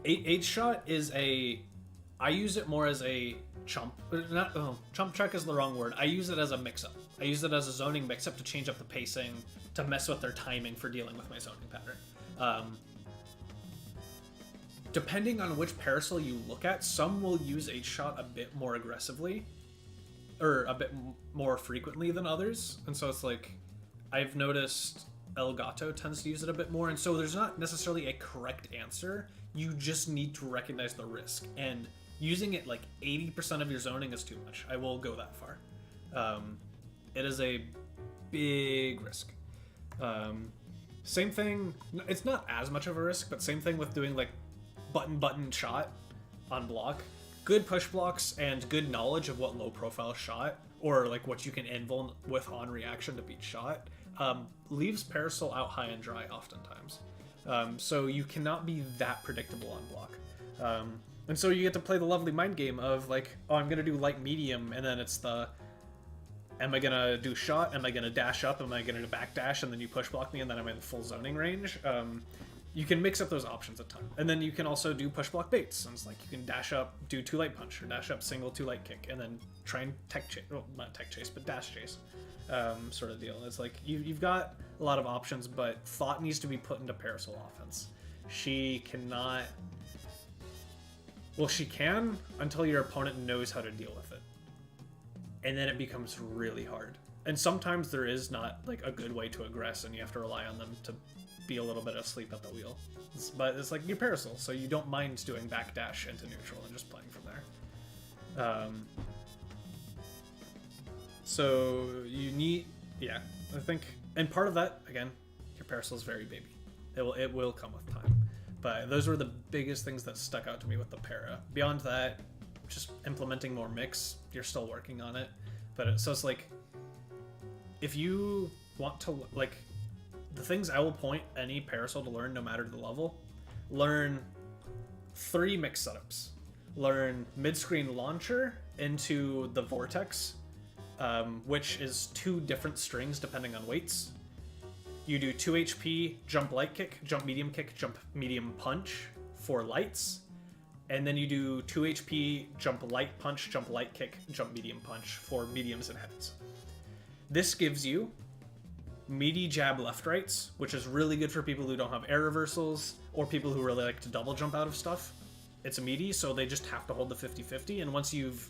H-Shot is I use it more as a chump. Chump check is the wrong word. I use it as a mix-up. I use it as a zoning mix-up to change up the pacing, to mess with their timing for dealing with my zoning pattern. Depending on which Parasol you look at, some will use H-Shot a bit more aggressively, or a bit more frequently than others. And so it's like, I've noticed Elgato tends to use it a bit more, and so there's not necessarily a correct answer. You just need to recognize the risk, and using it like 80% of your zoning is too much. I will go that far. It is a big risk. Same thing, it's not as much of a risk, but same thing with doing like button shot on block. Good push blocks and good knowledge of what low profile shot, or like what you can invuln with on reaction to beat shot, leaves Parasol out high and dry oftentimes. So you cannot be that predictable on block. And so you get to play the lovely mind game of like, oh, I'm gonna do light medium, and then it's the, am I gonna do shot? Am I gonna dash up? Am I gonna back dash? And then you push block me, and then I'm in full zoning range. You can mix up those options a ton. And then you can also do push block baits. And it's like, you can dash up, do 2 light punch, or dash up single 2 light kick, and then try and tech chase, well, not tech chase, but dash chase, sort of deal. It's like, you've got a lot of options, but thought needs to be put into Parasol offense. She cannot, well, she can until your opponent knows how to deal with it. And then it becomes really hard. And sometimes there is not like a good way to aggress, and you have to rely on them to be a little bit asleep at the wheel. But it's like your Parasol, so you don't mind doing backdash into neutral and just playing from there. So you need, yeah, I think, and part of that, again, your Parasol is very baby. It will come with time. But those were the biggest things that stuck out to me with the para. Beyond that, just implementing more mix, you're still working on it. But so it's like, if you want to, like, the things I will point any Parasol to learn, no matter the level, learn 3 mix setups. Learn mid-screen launcher into the vortex, which is 2 different strings depending on weights. You do 2 HP, jump light kick, jump medium punch for lights. And then you do 2 HP, jump light punch, jump light kick, jump medium punch for mediums and heavies. This gives you meaty jab left rights, which is really good for people who don't have air reversals or people who really like to double jump out of stuff. It's a meaty, so they just have to hold the 50-50. And once you've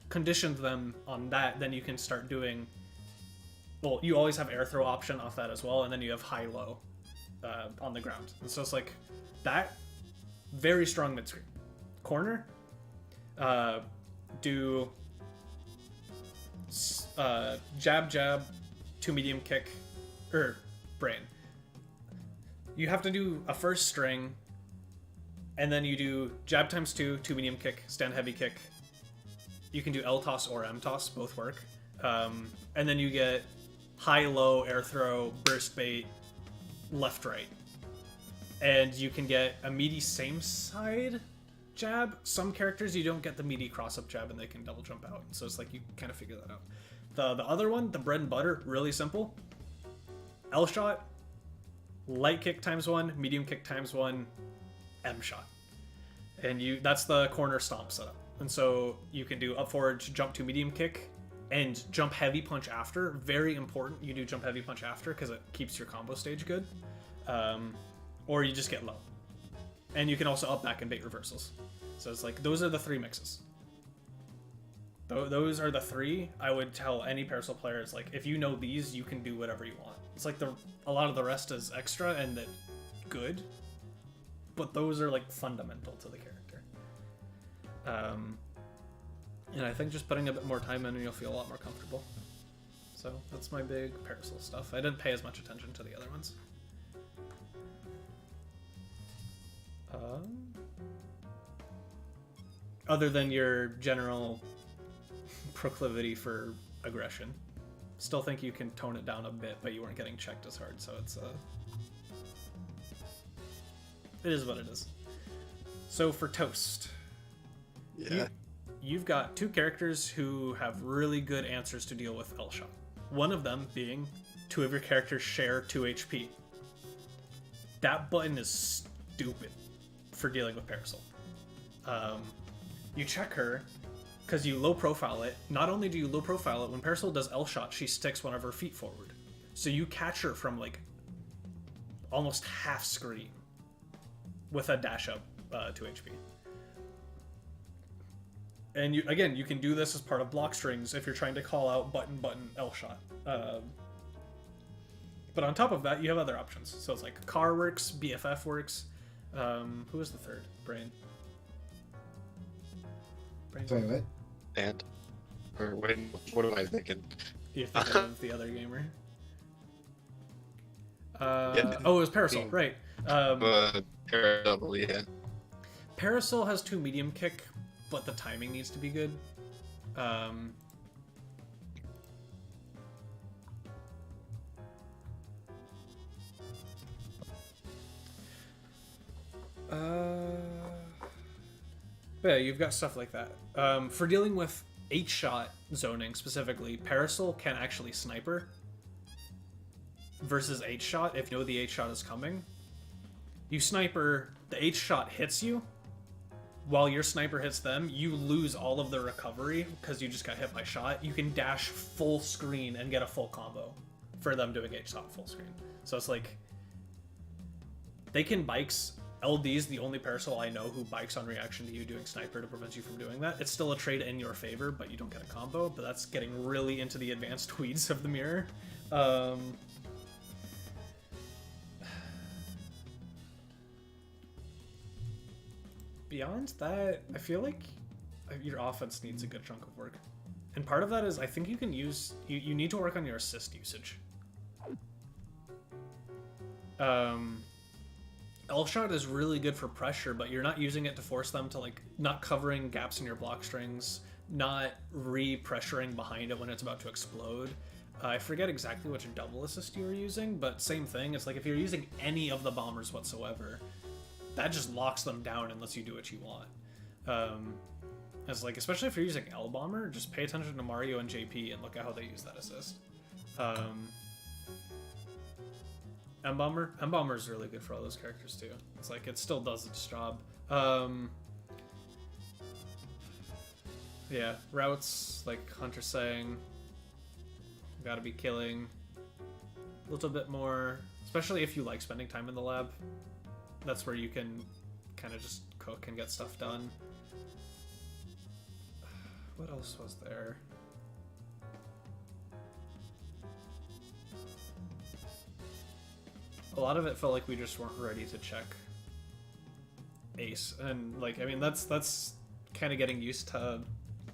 conditioned them on that, then you can start doing... Well, you always have air throw option off that as well, and then you have high-low on the ground. And so it's like that, very strong mid-screen. Corner, do jab, 2 medium kick, brain. You have to do a first string, and then you do jab times 2, 2 medium kick, stand heavy kick. You can do L toss or M toss, both work. And then you get high-low, air throw, burst bait, left-right. And you can get a meaty same side jab. Some characters you don't get the meaty cross-up jab and they can double jump out. So it's like you kind of figure that out. The other one, the bread and butter, really simple. L shot, light kick times 1, medium kick times 1, M shot. And that's the corner stomp setup. And so you can do up forward, jump to medium kick, and jump heavy punch after. Very important you do jump heavy punch after because it keeps your combo stage good. Or you just get low. And you can also up back and bait reversals. So it's like, those are the 3 mixes. Those are the 3 I would tell any Parasol player. It's like, if you know these, you can do whatever you want. It's like a lot of the rest is extra and that good, but those are like fundamental to the character. And I think just putting a bit more time in and you'll feel a lot more comfortable. So that's my big Parasol stuff. I didn't pay as much attention to the other ones. Other than your general proclivity for aggression. Still think you can tone it down a bit, but you weren't getting checked as hard, so it's it is what it is. So for Toast, Yeah. you've got 2 characters who have really good answers to deal with L-Shot. One of them being 2 of your characters share 2 HP. That button is stupid for dealing with Parasol. You check her, because you low profile it. Not only do you low profile it, when Parasol does L-Shot, she sticks one of her feet forward. So you catch her from like almost half screen with a dash up 2 HP. And you can do this as part of block strings if you're trying to call out button L-Shot. But on top of that, you have other options. So it's like Car works, BFF works. Who was the third? Brain. Sorry, what? And? Or wait, what am I thinking? You think of the other gamer? Yeah. Oh, it was Parasol, right. Double, yeah. Parasol has 2 medium kick, but the timing needs to be good. But yeah, you've got stuff like that. For dealing with 8-shot zoning specifically, Parasol can actually sniper versus 8-shot. If you know the 8-shot is coming, you sniper, the 8-shot hits you. While your sniper hits them, you lose all of the recovery because you just got hit by shot. You can dash full screen and get a full combo for them doing 8-shot full screen. So it's like, they can bikes. LD's the only Parasol I know who bikes on reaction to you doing sniper to prevent you from doing that. It's still a trade in your favor, but you don't get a combo. But that's getting really into the advanced weeds of the mirror. Beyond that, I feel like your offense needs a good chunk of work. And part of that is I think you can use... You need to work on your assist usage. L-Shot is really good for pressure, but you're not using it to force them to, like, not covering gaps in your block strings, not re-pressuring behind it when it's about to explode. I forget exactly which double assist you were using, but same thing. It's like if you're using any of the bombers whatsoever, that just locks them down and lets you do what you want. It's like, especially if you're using L-Bomber, just pay attention to Mario and JP and look at how they use that assist. M-Bomber is really good for all those characters too. It's like, it still does its job. Yeah, routes, like Hunter's saying, gotta be killing a little bit more, especially if you like spending time in the lab. That's where you can kind of just cook and get stuff done. What else was there? A lot of it felt like we just weren't ready to check Ace, and like, I mean, that's kind of getting used to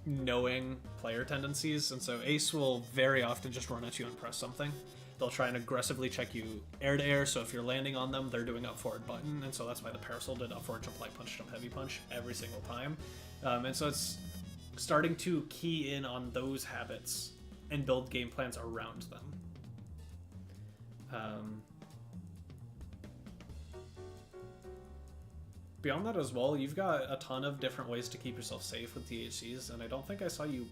knowing player tendencies, and so Ace will very often just run at you and press something. They'll try and aggressively check you air to air, so if you're landing on them, they're doing up forward button, and so that's why the Parasol did up forward jump, light punch, jump, heavy punch every single time. And so it's starting to key in on those habits and build game plans around them. Beyond that as well, you've got a ton of different ways to keep yourself safe with DHCs, and I don't think I saw you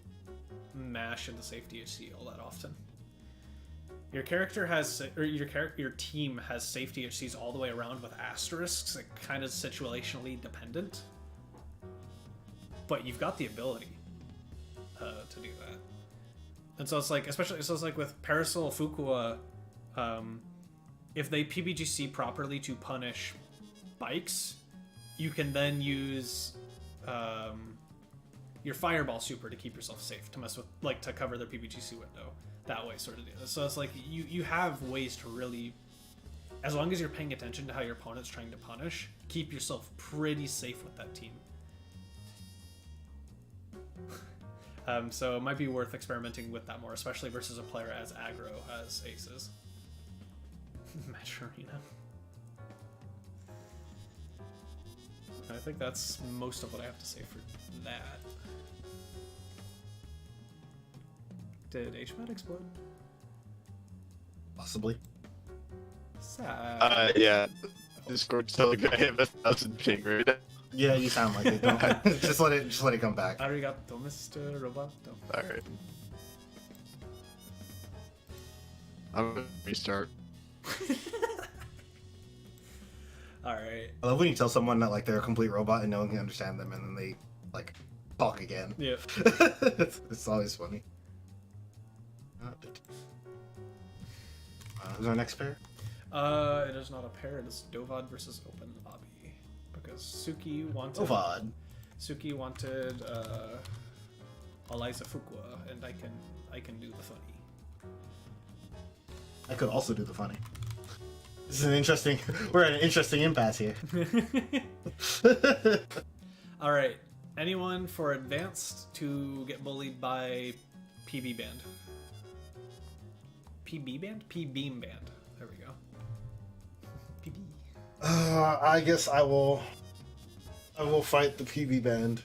mash into safe DHC all that often. Your character has, or your team has safe DHCs all the way around with asterisks, like kind of situationally dependent. But you've got the ability to do that. And so it's like, especially, so it's like with Parasol Fukua, if they PBGC properly to punish bikes, you can then use your Fireball Super to keep yourself safe, to mess with, like, to cover their PBGC window. That way, sort of do this. So it's like, you have ways to really, as long as you're paying attention to how your opponent's trying to punish, keep yourself pretty safe with that team. So it might be worth experimenting with that more, especially versus a player as aggro as Aces. Match Arena. I think that's most of what I have to say for that. Did HMAT explode? Possibly. Sad. Yeah. Discord's telling me I have 1,000 ping right now. Yeah, you sound like it. Don't just let it come back. Arigato, Mr. Roboto. Alright. I'm gonna restart. Alright. I love when you tell someone that, like, they're a complete robot and no one can understand them, and then they, like, talk again. Yeah. It's always funny. Who's our next pair? It is not a pair. It is Dovad versus Open Lobby, because Suki wanted Eliza Fukua, and I can do the funny. I could also do the funny. This is an interesting. We're at an interesting impasse here. All right. Anyone for advanced to get bullied by PB Band? PB Band? P-Beam Band. There we go. PB. I guess I will fight the PB band.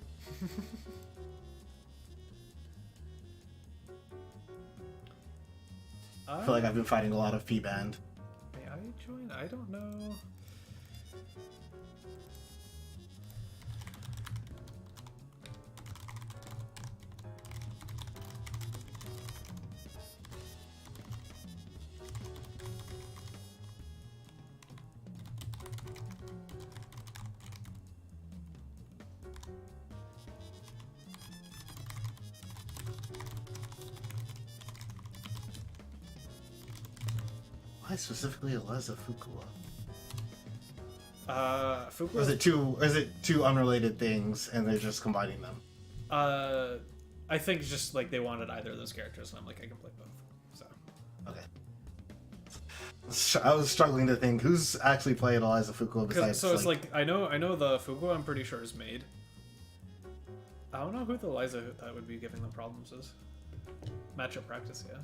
I feel like I've been fighting a lot of P band. May I join? I don't know. Why specifically Eliza Fukua? Fukua. Or is it two unrelated things and they're just combining them? I think it's just like they wanted either of those characters, and I'm like, I can play both. So. Okay. I was struggling to think who's actually played Eliza Fukuo besides. So it's like I know the Fugu I'm pretty sure is made. I don't know who the Eliza that would be giving them problems is. Matchup practice, yeah.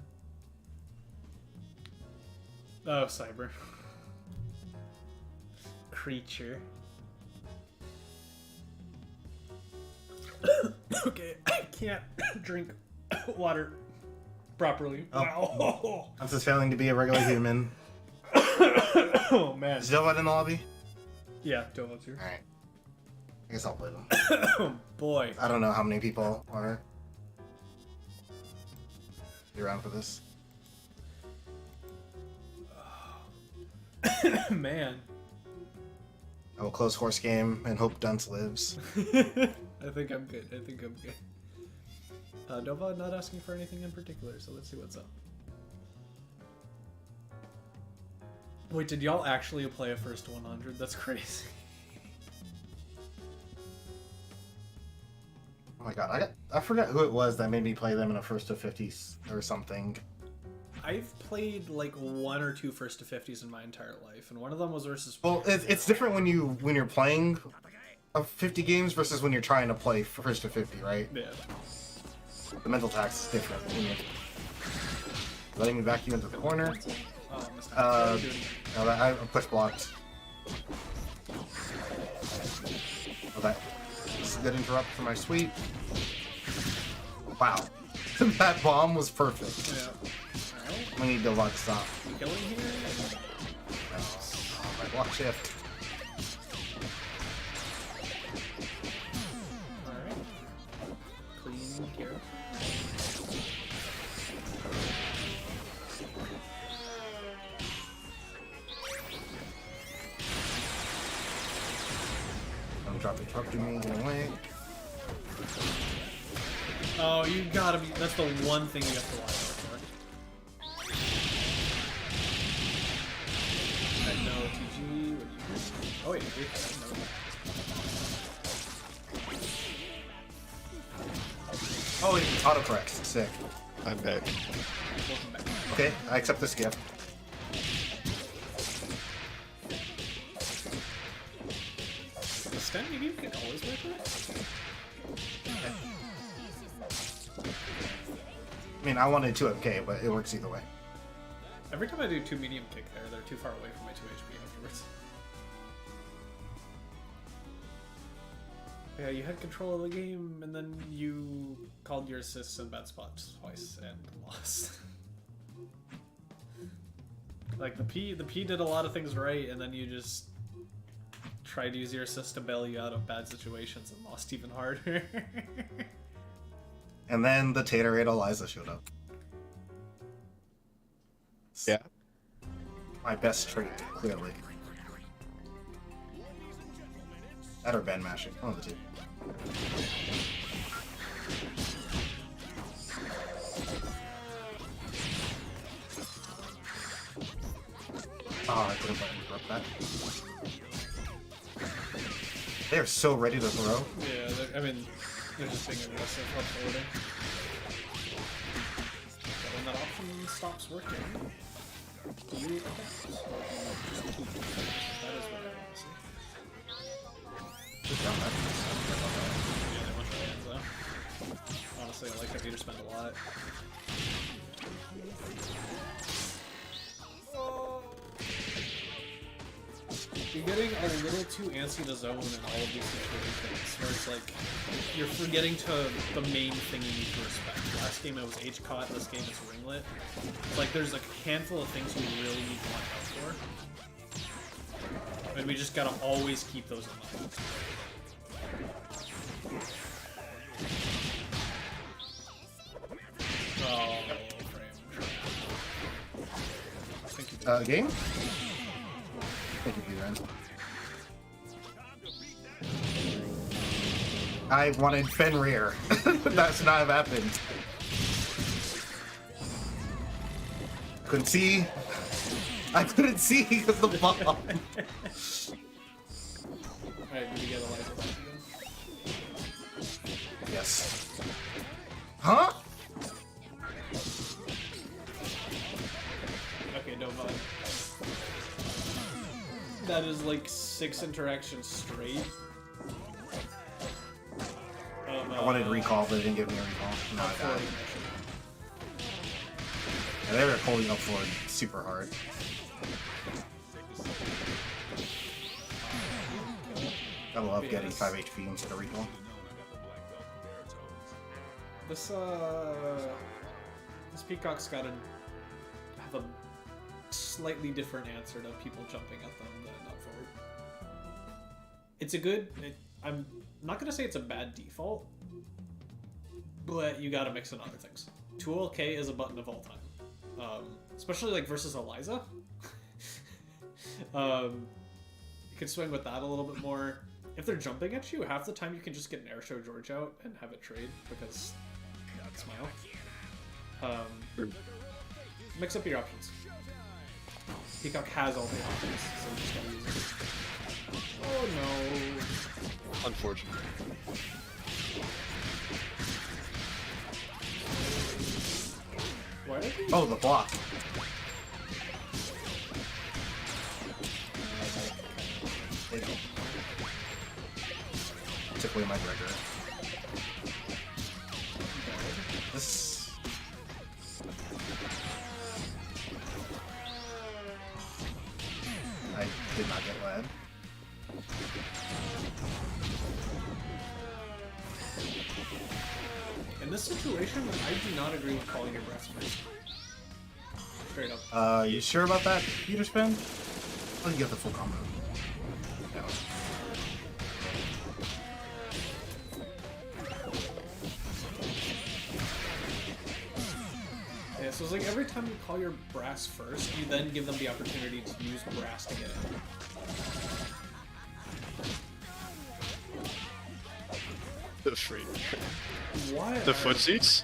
Oh, Cyber. Creature. Okay, I can't drink water properly. Oh. Wow. I'm just failing to be a regular human. Oh man. Is Dova in the lobby? Yeah, Dova's here. Alright. I guess I'll play them. Oh boy. I don't know how many people are around for this. Man. I will close horse game and hope Dunce lives. I think I'm good. Dova not asking for anything in particular, so let's see what's up. Wait, did y'all actually play a first to 100? That's crazy. Oh my god, I forgot who it was that made me play them in a first to 50s or something. I've played like 1 or 2 first to 50s in my entire life, and one of them was versus. Well, it's different when you're playing 50 games versus when you're trying to play first to 50, right? Yeah. The mental tax is different. Letting me back you into the corner. Oh, No, I push blocked. Oh, that this is a good interrupt for my sweep. Wow, that bomb was perfect. yeah. Alright. We need to lock stop. Killing here. My block shift. Alright. Clean here. I'm dropping truck to me, get away. Oh, you gotta be. That's the one thing you have to watch out for. No TG. What do you do? Oh wait, wait. Oh, it autocorrects. Sick. I'm back. Welcome back. Okay, I accept this gift. The stem, maybe you can always wait for it. I mean, I wanted 2 FK, but it works either way. Every time I do 2 medium kick there, they're too far away from my 2 HP afterwards. Yeah, you had control of the game, and then you called your assists in bad spots twice and lost. Like the P did a lot of things right, and then you just tried to use your assist to bail you out of bad situations and lost even harder. And then the Taterade Eliza showed up. Yeah. My best trait, clearly. That or band mashing. One of the 2. Oh, I couldn't interrupt that. They are so ready to throw. Yeah, I mean, they're just being aggressive while forwarding. But when that option stops working, you adapt. That is what I want to see. Just down that. Yeah, they went for hands though. Honestly, I like that Peter spent a lot. You're getting a little too antsy to zone in all of these situations, where it's like, you're forgetting the main thing you need to respect. Last game it was H-Caught, this game it's Ringlet. Like, there's a handful of things you really need to watch out for. And we just gotta always keep those in mind. Oh, frame. Thank you. Game? Thank you, Ren. I wanted Fenrir. That's not happened. Couldn't see. I couldn't see because of the bomb. Alright, did we get Eliza back again? Yes. Huh? Okay, no vibe. 6 interactions straight. I wanted recall, but they didn't give me a recall. No, I died. Yeah, they were holding up forward super hard. I love getting 5 HP instead of recall. This Peacock's gotta have a slightly different answer to people jumping at them than up forward. It's a good... I'm not gonna say it's a bad default, but you gotta mix in other things. 2LK is a button of all time. Especially like versus Eliza. You can swing with that a little bit more. If they're jumping at you, half the time you can just get an air show George out and have it trade because smile. Mix up your options. Peacock has all the options, so you just gotta use it. Oh no. Unfortunate. Why did he? Oh, the block. Took away my Gregor. This... I did not get led. In this situation, I do not agree with calling your breath first. Straight up. You sure about that, Peter Spin? Oh, you get the full combo. No. Yeah, so it's like every time you call your brass first, you then give them the opportunity to use brass to get in. The free. Why? The foot seats?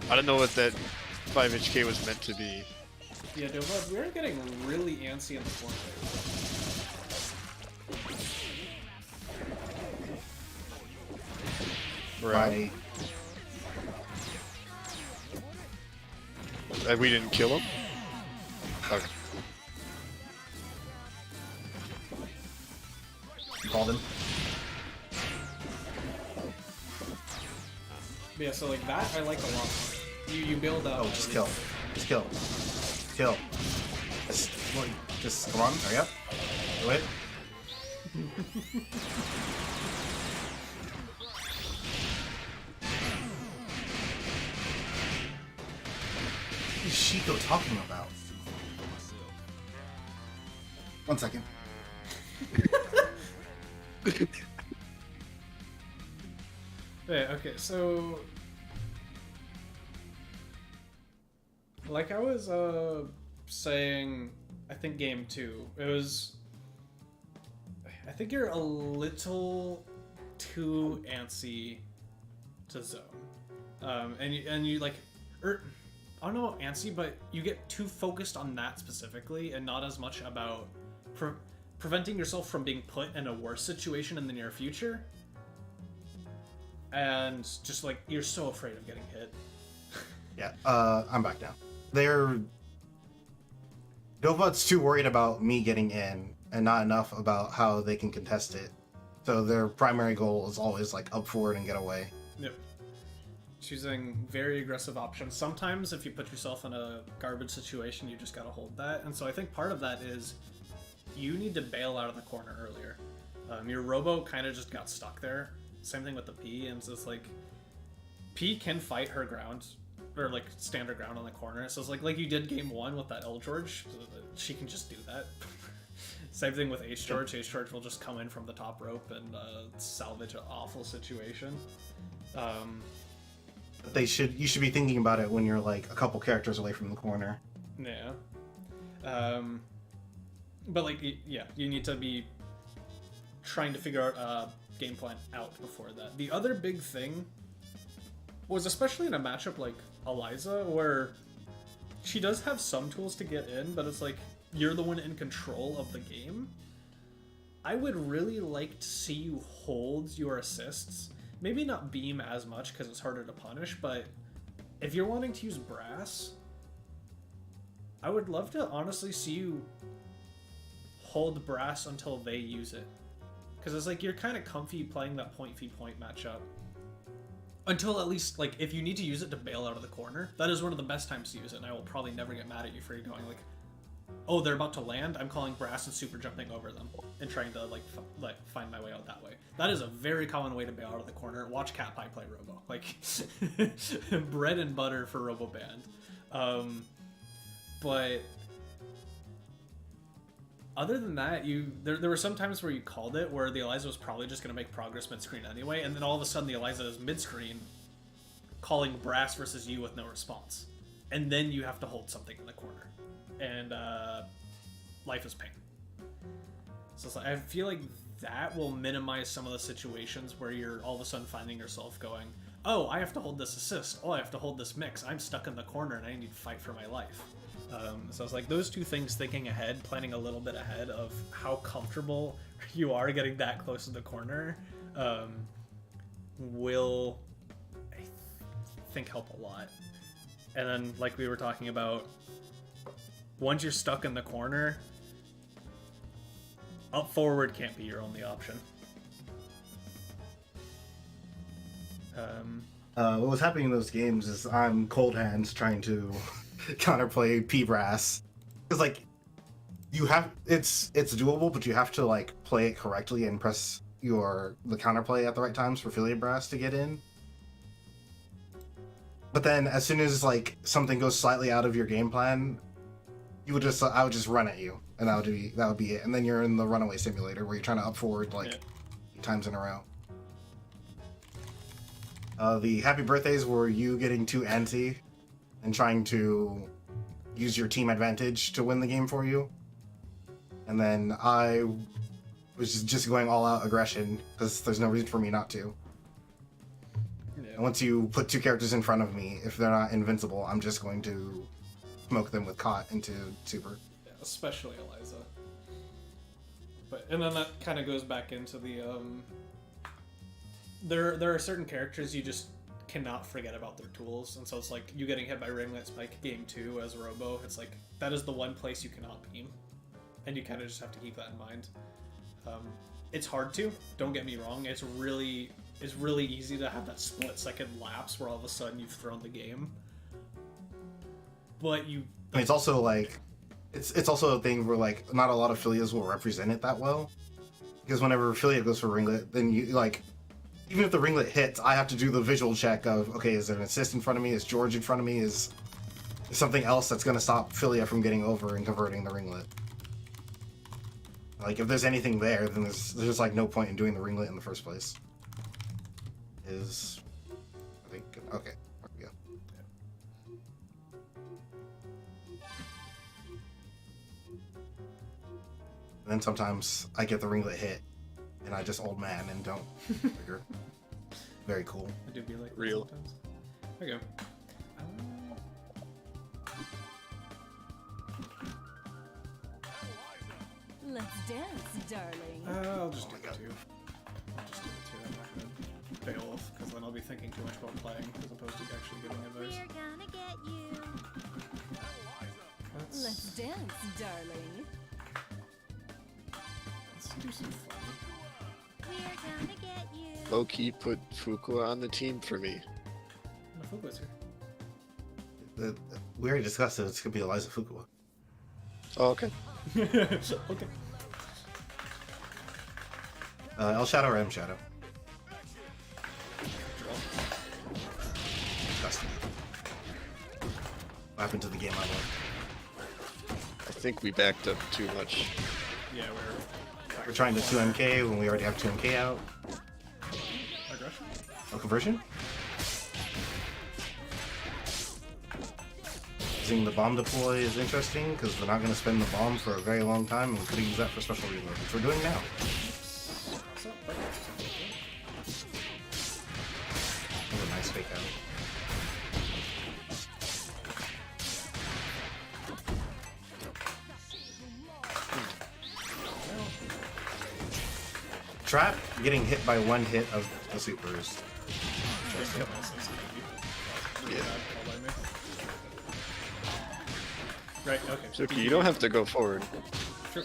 I don't know what that 5 HK was meant to be. Yeah, Dova, we're getting really antsy in the corner. Right. We didn't kill him? Okay. You called him. But yeah, so like that I like a lot more. You build up. Oh, just kill. Just kill. Kill. Just come on, hurry up. Do it. What is Shiko talking about? 1 second. Yeah, okay, so like I was saying, I think game 2, it was, I think you're a little too antsy to zone. And you like, I don't know about antsy, but you get too focused on that specifically and not as much about preventing yourself from being put in a worse situation in the near future. And just like, you're so afraid of getting hit. Yeah, I'm back down. Dovat's too worried about me getting in and not enough about how they can contest it. So their primary goal is always like up forward and get away. Yep. Choosing very aggressive options. Sometimes if you put yourself in a garbage situation, you just gotta hold that. And so I think part of that is you need to bail out of the corner earlier. Your Robo kind of just got stuck there. Same thing with the P, and so it's like P can fight her ground or like stand her ground on the corner. So it's like you did game 1 with that L George, she can just do that. Same thing with H George. H George will just come in from the top rope and salvage an awful situation. You should be thinking about it when you're like a couple characters away from the corner. Yeah. But like, yeah, you need to be trying to figure out game plan out before that. The other big thing was, especially in a matchup like Eliza, where she does have some tools to get in, but it's like you're the one in control of the game. I would really like to see you hold your assists. Maybe not beam as much because it's harder to punish, but if you're wanting to use brass, I would love to honestly see you hold brass until they use it. Because it's like you're kind of comfy playing that point v point matchup. Until at least, like, if you need to use it to bail out of the corner, that is one of the best times to use it, and I will probably never get mad at you for going, like, oh, they're about to land, I'm calling brass and super jumping over them, and trying to, like, find my way out that way. That is a very common way to bail out of the corner. Watch Cat Pie play Robo. Like, bread and butter for Robo Band. But other than that, there were some times where you called it where the Eliza was probably just going to make progress mid-screen anyway, and then all of a sudden the Eliza is mid-screen calling brass versus you with no response. And then you have to hold something in the corner. And life is pain. So it's like, I feel like that will minimize some of the situations where you're all of a sudden finding yourself going, oh, I have to hold this assist. Oh, I have to hold this mix. I'm stuck in the corner and I need to fight for my life. So it's like those two things, thinking ahead, planning a little bit ahead of how comfortable you are getting that close to the corner, will, I think, help a lot. And then, like we were talking about, once you're stuck in the corner, up forward can't be your only option. What was happening in those games is I'm cold hands trying to counterplay P-Brass. Because, like, you have... It's doable, but you have to, like, play it correctly and press the counterplay at the right times for Philia Brass to get in. But then, as soon as, like, something goes slightly out of your game plan, I would just run at you, and that would be it. And then you're in the runaway simulator where you're trying to up forward, like, 8 times in a row. The happy birthdays were you getting too antsy and trying to use your team advantage to win the game for you. And then I was just going all out aggression because there's no reason for me not to. Yeah. And once you put 2 characters in front of me, if they're not invincible, I'm just going to smoke them with Cot into super. Yeah, especially Eliza. And then that kind of goes back into the there are certain characters you just cannot forget about their tools, and so it's like you getting hit by Ringlet Spike game 2 as Robo, it's like that is the one place you cannot beam, and you kind of just have to keep that in mind. It's hard to, don't get me wrong, it's really easy to have that split-second lapse where all of a sudden you've thrown the game, but you... I mean, it's also like it's also a thing where, like, not a lot of Philias will represent it that well, because whenever Philia goes for Ringlet, then you, like, even if the Ringlet hits, I have to do the visual check of, okay, is there an assist in front of me? Is George in front of me? Is something else that's going to stop Philia from getting over and converting the Ringlet? Like, if there's anything there, then there's like no point in doing the Ringlet in the first place. I think, okay, there we go. And then sometimes I get the Ringlet hit, and I just old man and don't trigger. Very cool. I do be like that Real. sometimes. There you go. Let's dance, darling. I'll just do the 2. I'll just do the 2. I'm not gonna bail off, because then I'll be thinking too much about playing as opposed to actually giving advice. We're gonna get you. Let's dance, darling. Let's do some fun. We're gonna get you. Low-key put Fuqua on the team for me. My Fuqua's here. We already discussed it. It's gonna be Eliza Fuqua. Oh, okay. Okay. L Shadow or M Shadow? Disgusting. What happened to the game I love? I think we backed up too much. Yeah, We're trying to 2MK when we already have 2MK out. aggression? No conversion? Using the bomb deploy is interesting because we're not going to spend the bomb for a very long time and we could use that for special reload, which we're doing now. That was a nice fake out. Trap getting hit by one hit of the supers. Yeah. Right, okay. Suki, you don't have to go forward. Sure.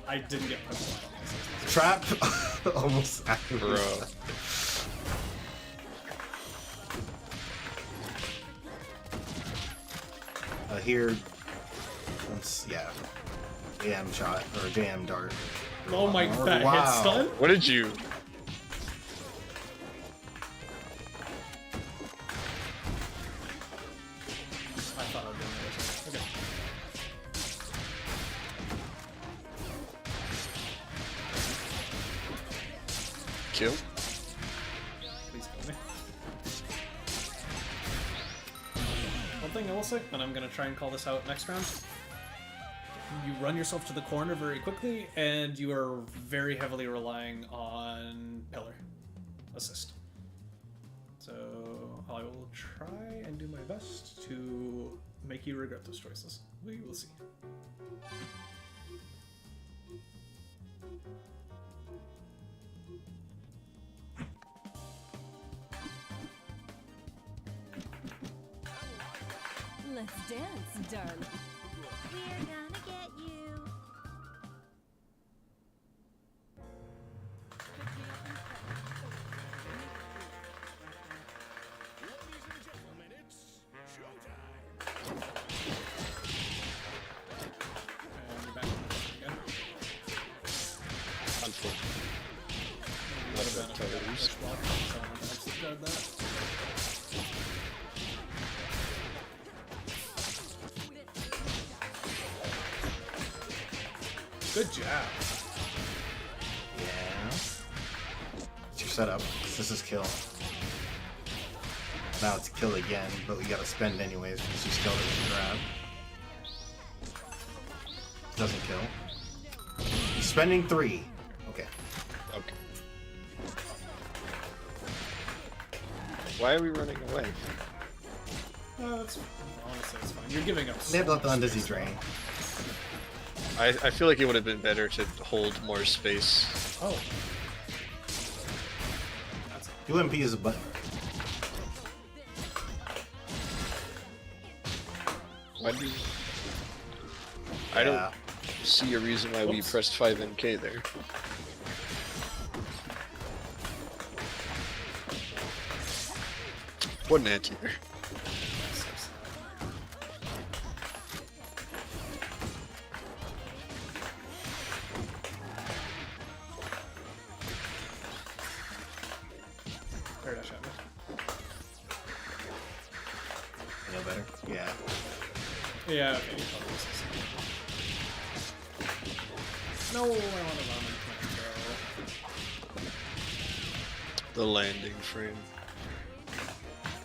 I didn't get my block on this. Trap almost actively. Bro. Here, yeah, JM shot or JM dart. Oh my, that wow. hit stun? What did you? I thought I was doing it. Okay. Kill? Please kill me. One thing I will say, and I'm gonna try and call this out next round. You run yourself to the corner very quickly, and you are very heavily relying on pillar assist. So I will try and do my best to make you regret those choices. We will see. Let's dance, darling. We're gonna get you. Ladies and gentlemen, it's showtime. And you're back again. Unfortunately. Not a bad time to lose. Good job. Yeah. It's your setup. This is kill. Now it's kill again, but we gotta spend anyways because you still doesn't grab. Doesn't kill. He's spending 3. Okay. Okay. Why are we running away? That's honestly it's fine. You're giving up. They have So left the much undizzy space. drain. I feel like it would have been better to hold more space. Oh. That's 2 MP is a button. Why do you... I don't see a reason why we Whoops. pressed 5 MK there. What an anti-air. Fair dash at me. I know better. Yeah. Yeah, okay, you probably this. No, I want to run and The landing frame.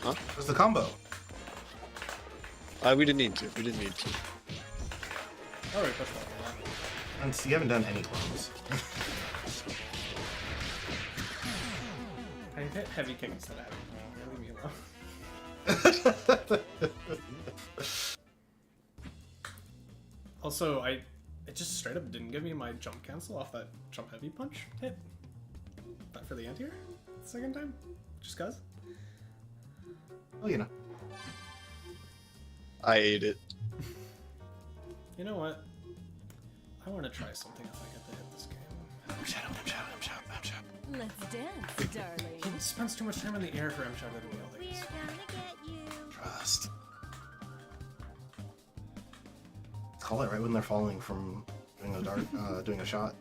Huh? Where's the combo? We didn't need to. We didn't need to. Alright, push back on that. And you haven't done any clones. I hit heavy kick instead of heavy. Leave me alone. Also, it just straight up didn't give me my jump cancel off that jump heavy punch hit. That for the anti-air? Second time? Just cuz? Oh, you know. I ate it. You know what? I want to try something if I get to hit this game. Shut up, shut up, shut up, shut up. Let's dance, darling. He spends too much time in the air for M-Shot to be able to We're gonna get you. Trust. Call it right when they're falling from doing a dart, doing a shot.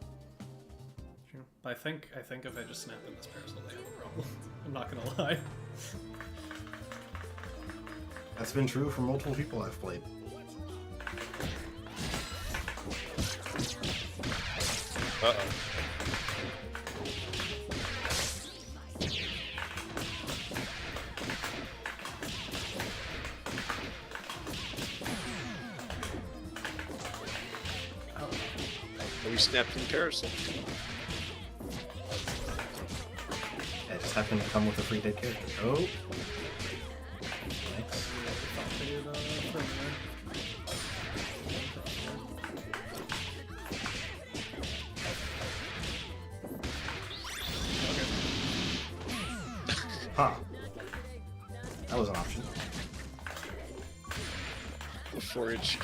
True. I think if I just snap in this parasol, they have a problem. I'm not gonna lie. That's been true for multiple people I've played. Uh-oh. We snapped in parasol. I just happened to come with a free dead character. Oh. Nice. Huh. That was an option. The 4-inch.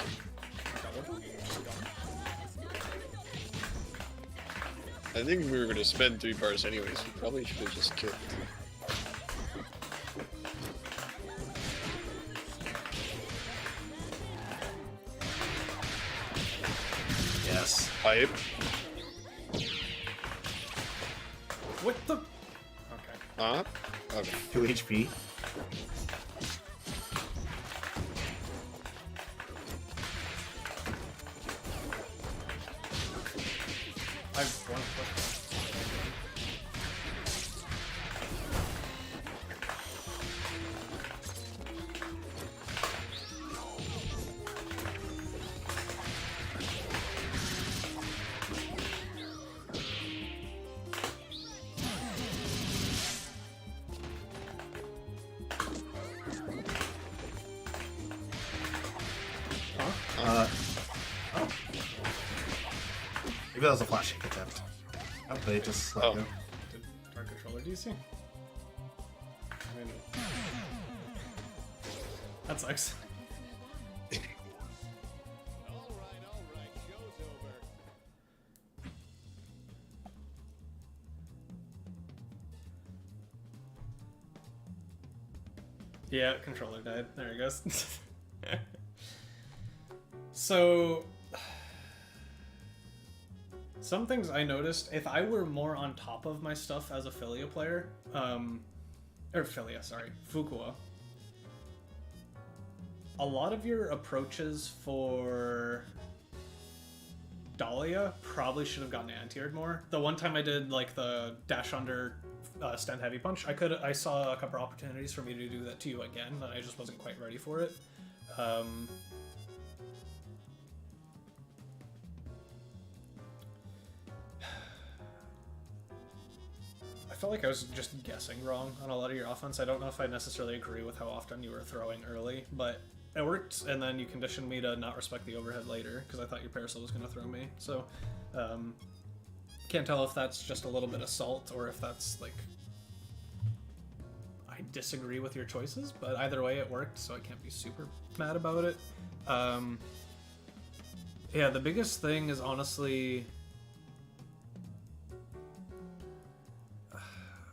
I think we were gonna spend 3 bars anyways. We probably should have just killed. Yes. Pipe. What the? Okay. Huh? Okay. 2 HP. I've one quick. Oh. Maybe that was a flashing attempt. Oh, they just let Oh. go. Did our controller DC? I mean, that sucks. All right, show's over. Yeah, controller died. There he goes. So, some things I noticed, if I were more on top of my stuff as a Filia player, Fukua, a lot of your approaches for Dahlia probably should have gotten anti-aired more. The one time I did like the dash under stand heavy punch, I saw a couple opportunities for me to do that to you again, and I just wasn't quite ready for it. I felt like I was just guessing wrong on a lot of your offense. I don't know if I necessarily agree with how often you were throwing early, but it worked, and then you conditioned me to not respect the overhead later, because I thought your parasol was going to throw me. So, can't tell if that's just a little bit of salt, or if that's, like, I disagree with your choices, but either way it worked, so I can't be super mad about it. Yeah, the biggest thing is honestly...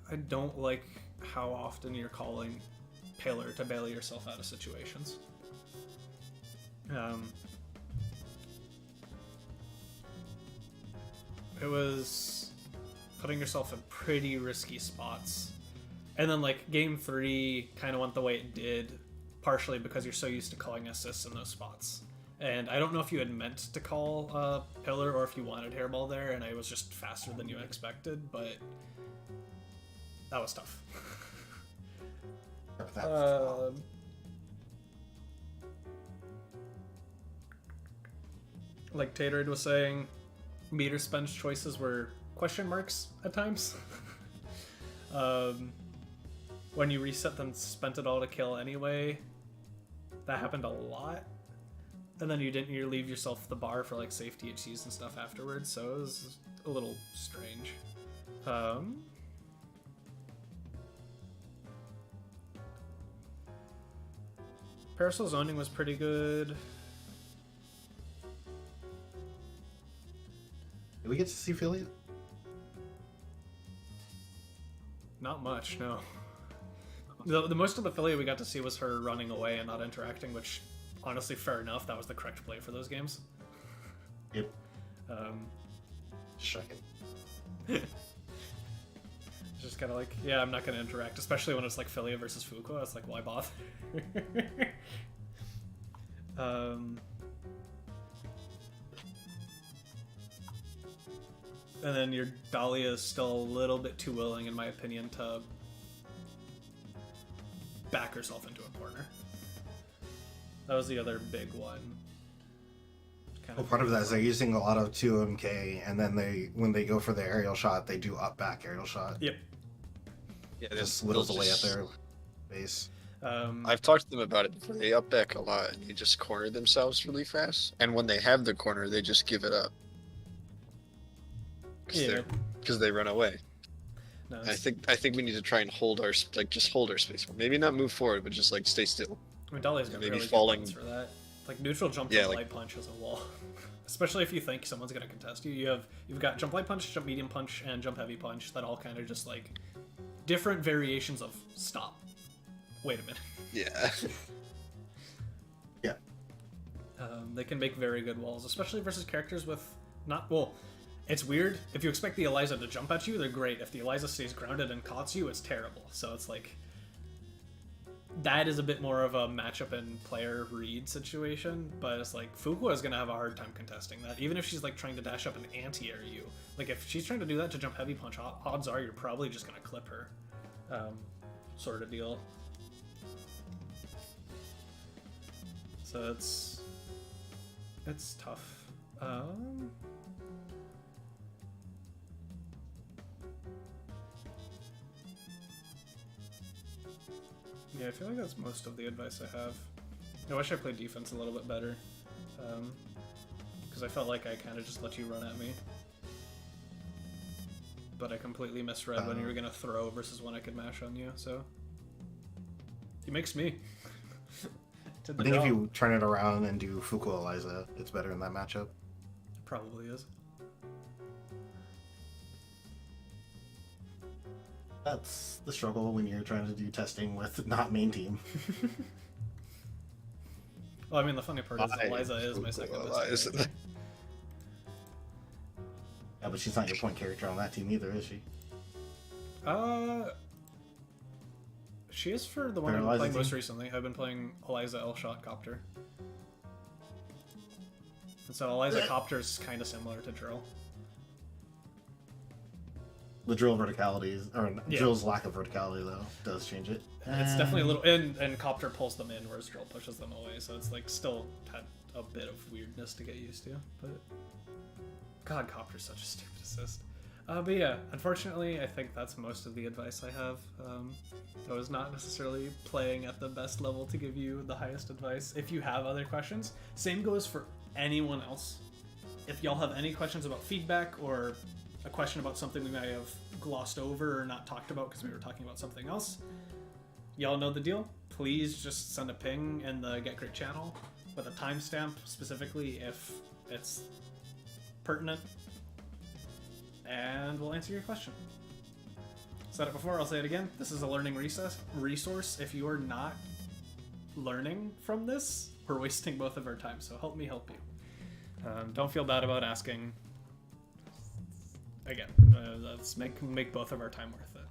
I don't like how often you're calling Paler to bail yourself out of situations. It was putting yourself in pretty risky spots. And then, like, game 3 kind of went the way it did, partially because you're so used to calling assists in those spots. And I don't know if you had meant to call Pillar or if you wanted Hairball there, and I was just faster than you expected, but that was tough. Like Tatered was saying, meter spend choices were question marks at times. When you reset them, spent it all to kill anyway. That happened a lot. And then you leave yourself the bar for like safe THCs and stuff afterwards, so it was a little strange. Parasol zoning was pretty good. Did we get to see Philly? Not much, no. The most of the Philly we got to see was her running away and not interacting, which, honestly, fair enough. That was the correct play for those games. Yep. Shocking. It's just kind of like, yeah, I'm not going to interact, especially when it's like Philly versus Fuqua. It's like, why bother? And then your Dahlia is still a little bit too willing, in my opinion, to back herself into a corner. That was the other big one. Well, part of that is they're using a lot of 2MK, and then when they go for the aerial shot, they do up back aerial shot. Yep. Yeah, Just whittles away at their base. I've talked to them about it before. They up back a lot, and they just corner themselves really fast. And when they have the corner, they just give it up. Because they run away. No, I think we need to try and hold our just hold our space. Maybe not move forward, but just like stay still. I mean, Dahlia's got maybe really falling- good buttons for that. Like neutral jump Yeah, to like- light punch as a wall. especially if you think someone's gonna contest you. You've got jump light punch, jump medium punch, and jump heavy punch that all kind of just like different variations of stop. Wait a minute. Yeah. Yeah. They can make very good walls, especially versus characters with not well. It's weird. If you expect the Eliza to jump at you, they're great. If the Eliza stays grounded and cots you, it's terrible. So it's like that is a bit more of a matchup and player read situation. But it's like Fuqua is gonna have a hard time contesting that, even if she's like trying to dash up and anti-air you. Like if she's trying to do that to jump heavy punch, odds are you're probably just gonna clip her, sort of deal. So it's tough. Yeah, I feel like that's most of the advice I have. I wish I played defense a little bit better, because I felt like I kind of just let you run at me. But I completely misread when you were gonna throw versus when I could mash on you, so he makes me. I think if you turn it around and do Fuqua Eliza, it's better in that matchup. Probably is. That's the struggle when you're trying to do testing with not main team. Well, I mean, the funny part is Eliza is my second best. Yeah, but she's not your point character on that team either, is she? She is for the one For I've been Eliza playing most team? recently. I've been playing Eliza L-Shot Copter. And so Eliza Copter is kind of similar to Drill. The drill verticality is, or Yeah. drill's lack of verticality though does change it. It's definitely a little, and Copter pulls them in, whereas Drill pushes them away. So it's like still had a bit of weirdness to get used to. But God, Copter's such a stupid assist. But yeah, unfortunately, I think that's most of the advice I have. I was not necessarily playing at the best level to give you the highest advice. If you have other questions, same goes for anyone else. If y'all have any questions about feedback or a question about something we may have glossed over or not talked about because we were talking about something else, y'all know the deal. Please just send a ping in the Get Gr8 channel with a timestamp specifically if it's pertinent, and we'll answer your question. Said it before, I'll say it again. This is a learning resource. If you are not learning from this, we're wasting both of our time, so help me help you. Don't feel bad about asking. Again, let's make both of our time worth it.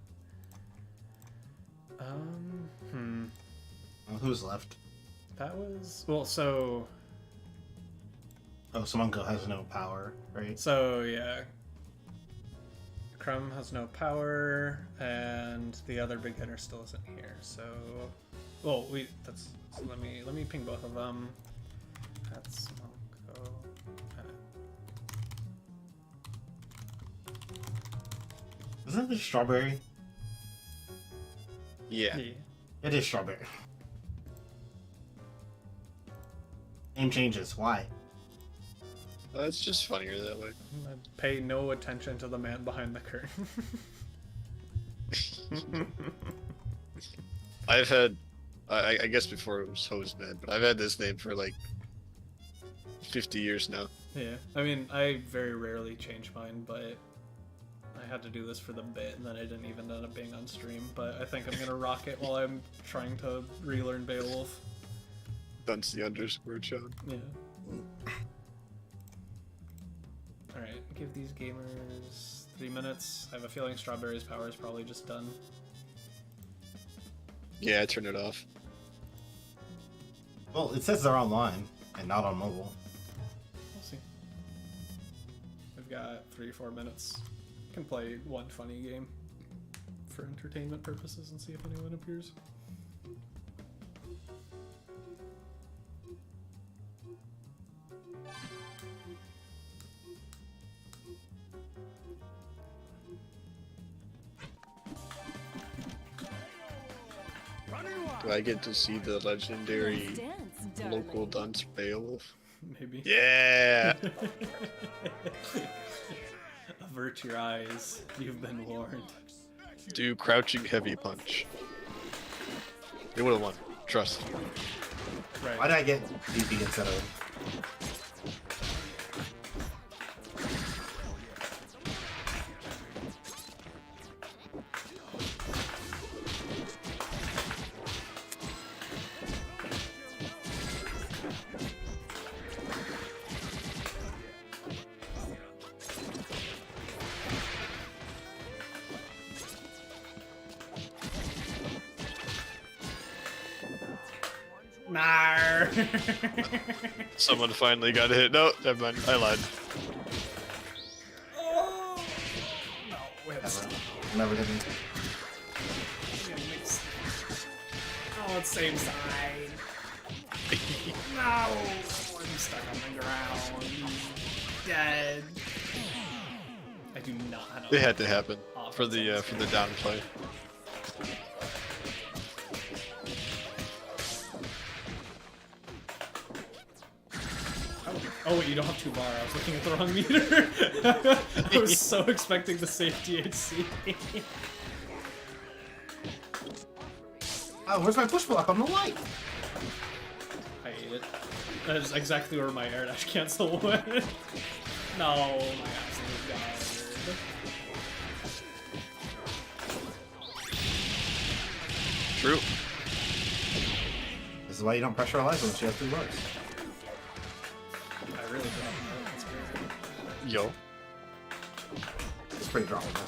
Well, who's left? That was well. So Samunko has no power, right? yeah, Crumb has no power, and the other big hitter still isn't here. So, well, so let me ping both of them. That's Monko. Isn't this strawberry? Yeah. It is strawberry. Name changes. Why? It's just funnier that way. Pay no attention to the man behind the curtain. I've had, I guess before it was Hosebed, but I've had this name for like 50 years now. Yeah, I mean, I very rarely change mine, but I had to do this for the bit, and then I didn't even end up being on stream. But I think I'm gonna rock it while I'm trying to relearn Beowulf. Dunce the underscore John. Yeah. Alright, give these gamers 3 minutes. I have a feeling Strawberry's power is probably just done. Yeah, I turned it off. Well, it says they're online and not on mobile. We'll see. We've got 3 or 4 minutes. Can play one funny game for entertainment purposes and see if anyone appears. Do I get to see the legendary Let's dance, darling. local dunce Beowulf? Maybe. Yeah! Avert your eyes. You've been warned. Do crouching heavy punch. They would have won. Trust. Right. Why did I get DP instead of Nar. Someone finally got hit. No, never mind. I lied. Oh no, it's Never did. oh, it's same side. No, I'm stuck on the ground. Dead. I do not have. It had to happen for the down play. Oh wait, you don't have 2 bar. I was looking at the wrong meter. I was so expecting the safe THC. Oh, where's my push block on the light? I hate it. That is exactly where my air dash cancel went. No, my absolute god. True. This is why you don't pressure Eliza when she has 3 bars. I really don't know. That's crazy. Yo. It's pretty droppable.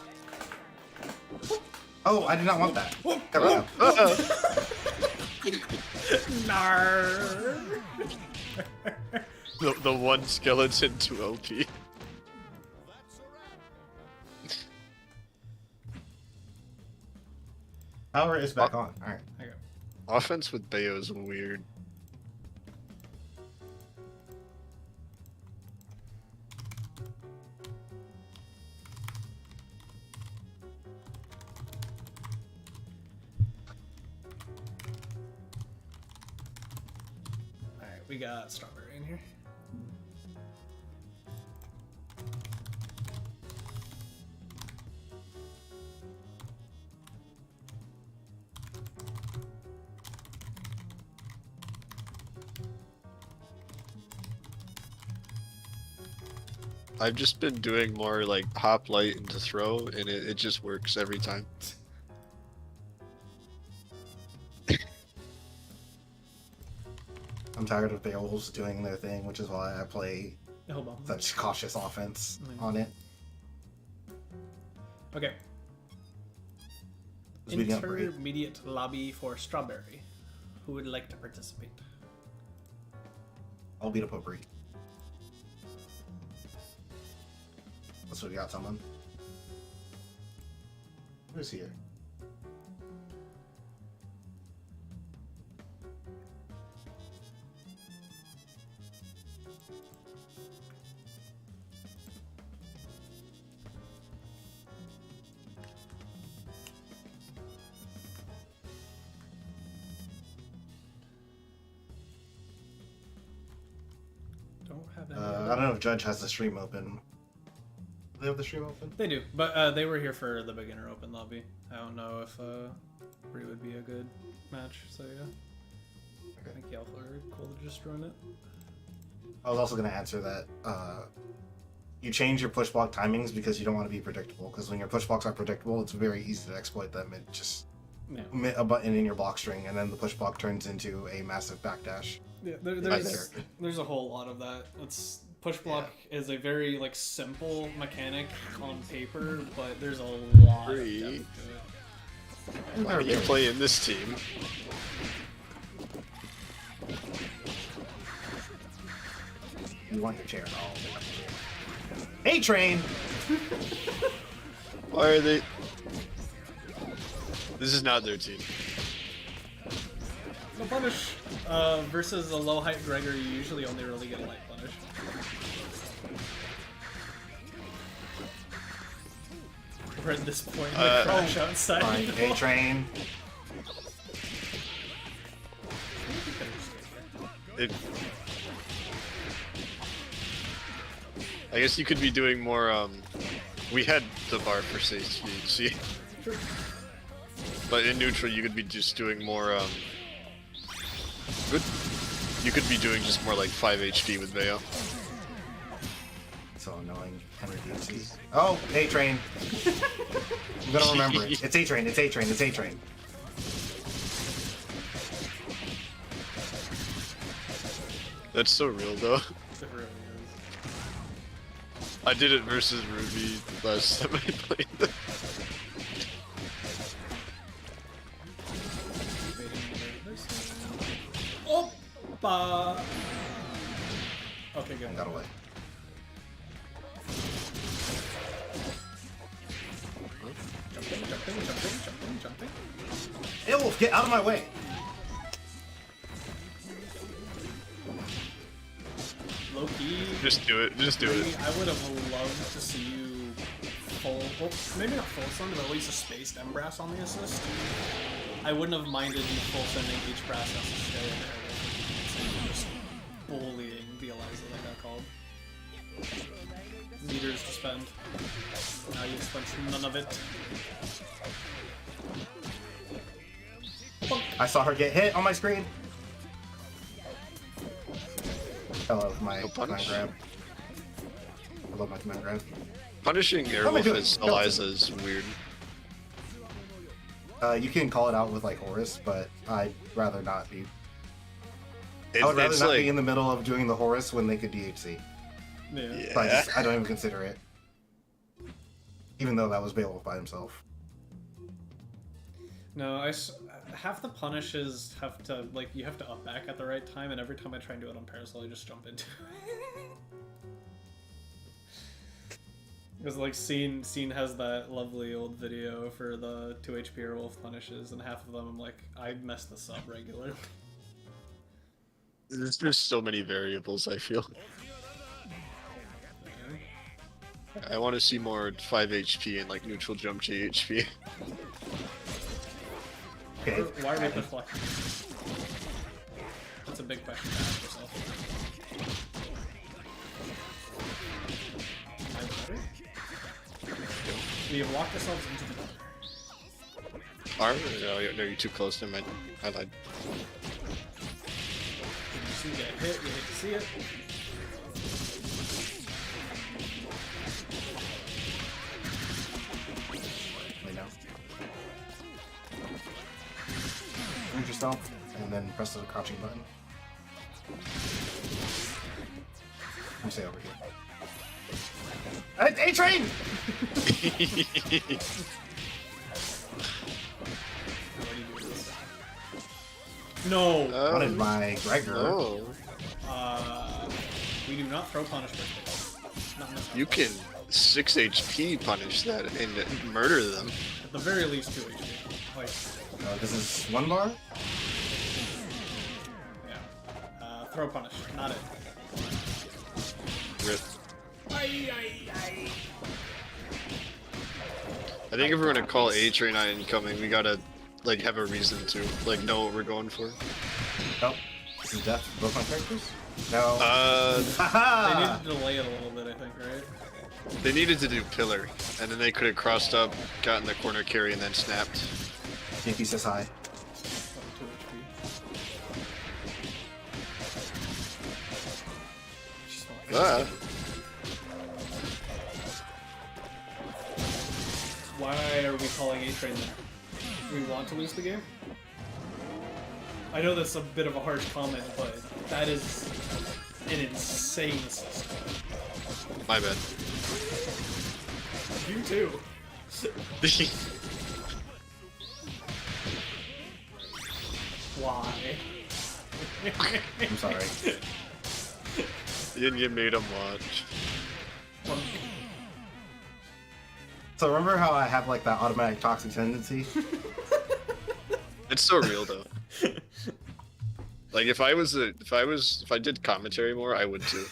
Oh, I did not want that. There we go. Nar. The one skeleton to OP. Power is back on. Alright. Okay. Offense with Bayo is weird. Alright, we got strawberry in here. I've just been doing more like hop light into throw, and it just works every time. I'm tired of Beowulfs doing their thing, which is why I play Hold on. such cautious offense on it. Okay. It's beating up Bree. Intermediate lobby for strawberry. Who would like to participate? I'll beat up a Bree. So we got someone. Who's here? Don't have any. I don't know if Judge has the stream open. Do they have the stream open? They do, but they were here for the beginner open lobby. I don't know if Bree would be a good match, so yeah. I think y'all are cool to just run it. I was also going to answer that you change your push block timings because you don't want to be predictable. Because when your push blocks are predictable, it's very easy to exploit them and just Yeah. a button in your block string, and then the push block turns into a massive backdash. Yeah, Nice. there's a whole lot of that. It's push block is a very like simple mechanic on paper, but there's a lot of Bree. depth to it. Why are you playing this team? You want your chair at all. Hey, train! Why are they? This is not their team. No punish versus a low height Gregor, you usually only really get a light punish. We're at this point in the crash outside. Fine, hey, train. It. I guess you could be doing more. We had the bar for safety, but in neutral you could be just doing more. Good. You could be doing just more like 5 HP with Bayo. So annoying. Henry DC. Oh, A train. I'm gonna remember it. It's A train. It's A train. It's A train. That's so real though. It really is. I did it versus Ruby last time I played them. Oh! Ba. Okay, good. And got away. Jumping. Airwolf, get out of my way! Low-key. Just do it. Just do it. I would have loved to see you full, well, maybe not full send, but at least a spaced Embrass on the assist. I wouldn't have minded you full sending each brass as a stay in there. So you're just bullying the Eliza that got called. Meters to spend. Now you spent none of it. I saw her get hit on my screen. Fell out of my No command punish. grab. I love my command grab. Punishing am I Airwolf doing? as No. Eliza is weird. You can call it out with like Horus, but I'd rather not be. It, I would rather it's not like, be in the middle of doing the Horus when they could DHC. Yeah. So yeah. I don't even consider it. Even though that was Beowulf by himself. No, half the punishes have to, like, you have to up back at the right time, and every time I try and do it on Parasol, I just jump into it. Because, like, Scene has that lovely old video for the 2 HP Airwolf punishes, and half of them I'm like, I mess this up regularly. There's just so many variables, I feel. I want to see more 5 HP and like neutral jump GHP. Okay. Why are we deflecting? That's a big question to ask yourself. Am I better? We have locked ourselves into the corner. No, you're too close to mine. I lied. You get hit, you hate to see it. Lay down. Move yourself, and then press the crouching button. You stay over here. A-Train! No! Wanted my Gregor. No. We do not throw punish birthdays. Not in this You house. can 6 HP punish that and murder them. At the very least 2 HP. Like, This is 1 bar? yeah. Throw punish, not it. Rip. Aye, aye, aye. I think if we're gonna call A-Train on incoming, we gotta like have a reason to like know what we're going for. Nope. This is death for both my characters? No. They Haha! need to delay it a little bit, I think, right? They needed to do pillar, and then they could have crossed up, gotten the corner carry, and then snapped. JP says hi. 2 HP. Ah. Why are we calling A-Train there? Do we want to lose the game? I know that's a bit of a harsh comment, but that is an insane system. My bad. You too. Why? I'm sorry. You made them watch. So remember how I have like that automatic toxic tendency? It's so real though. Like if I did commentary more, I would too.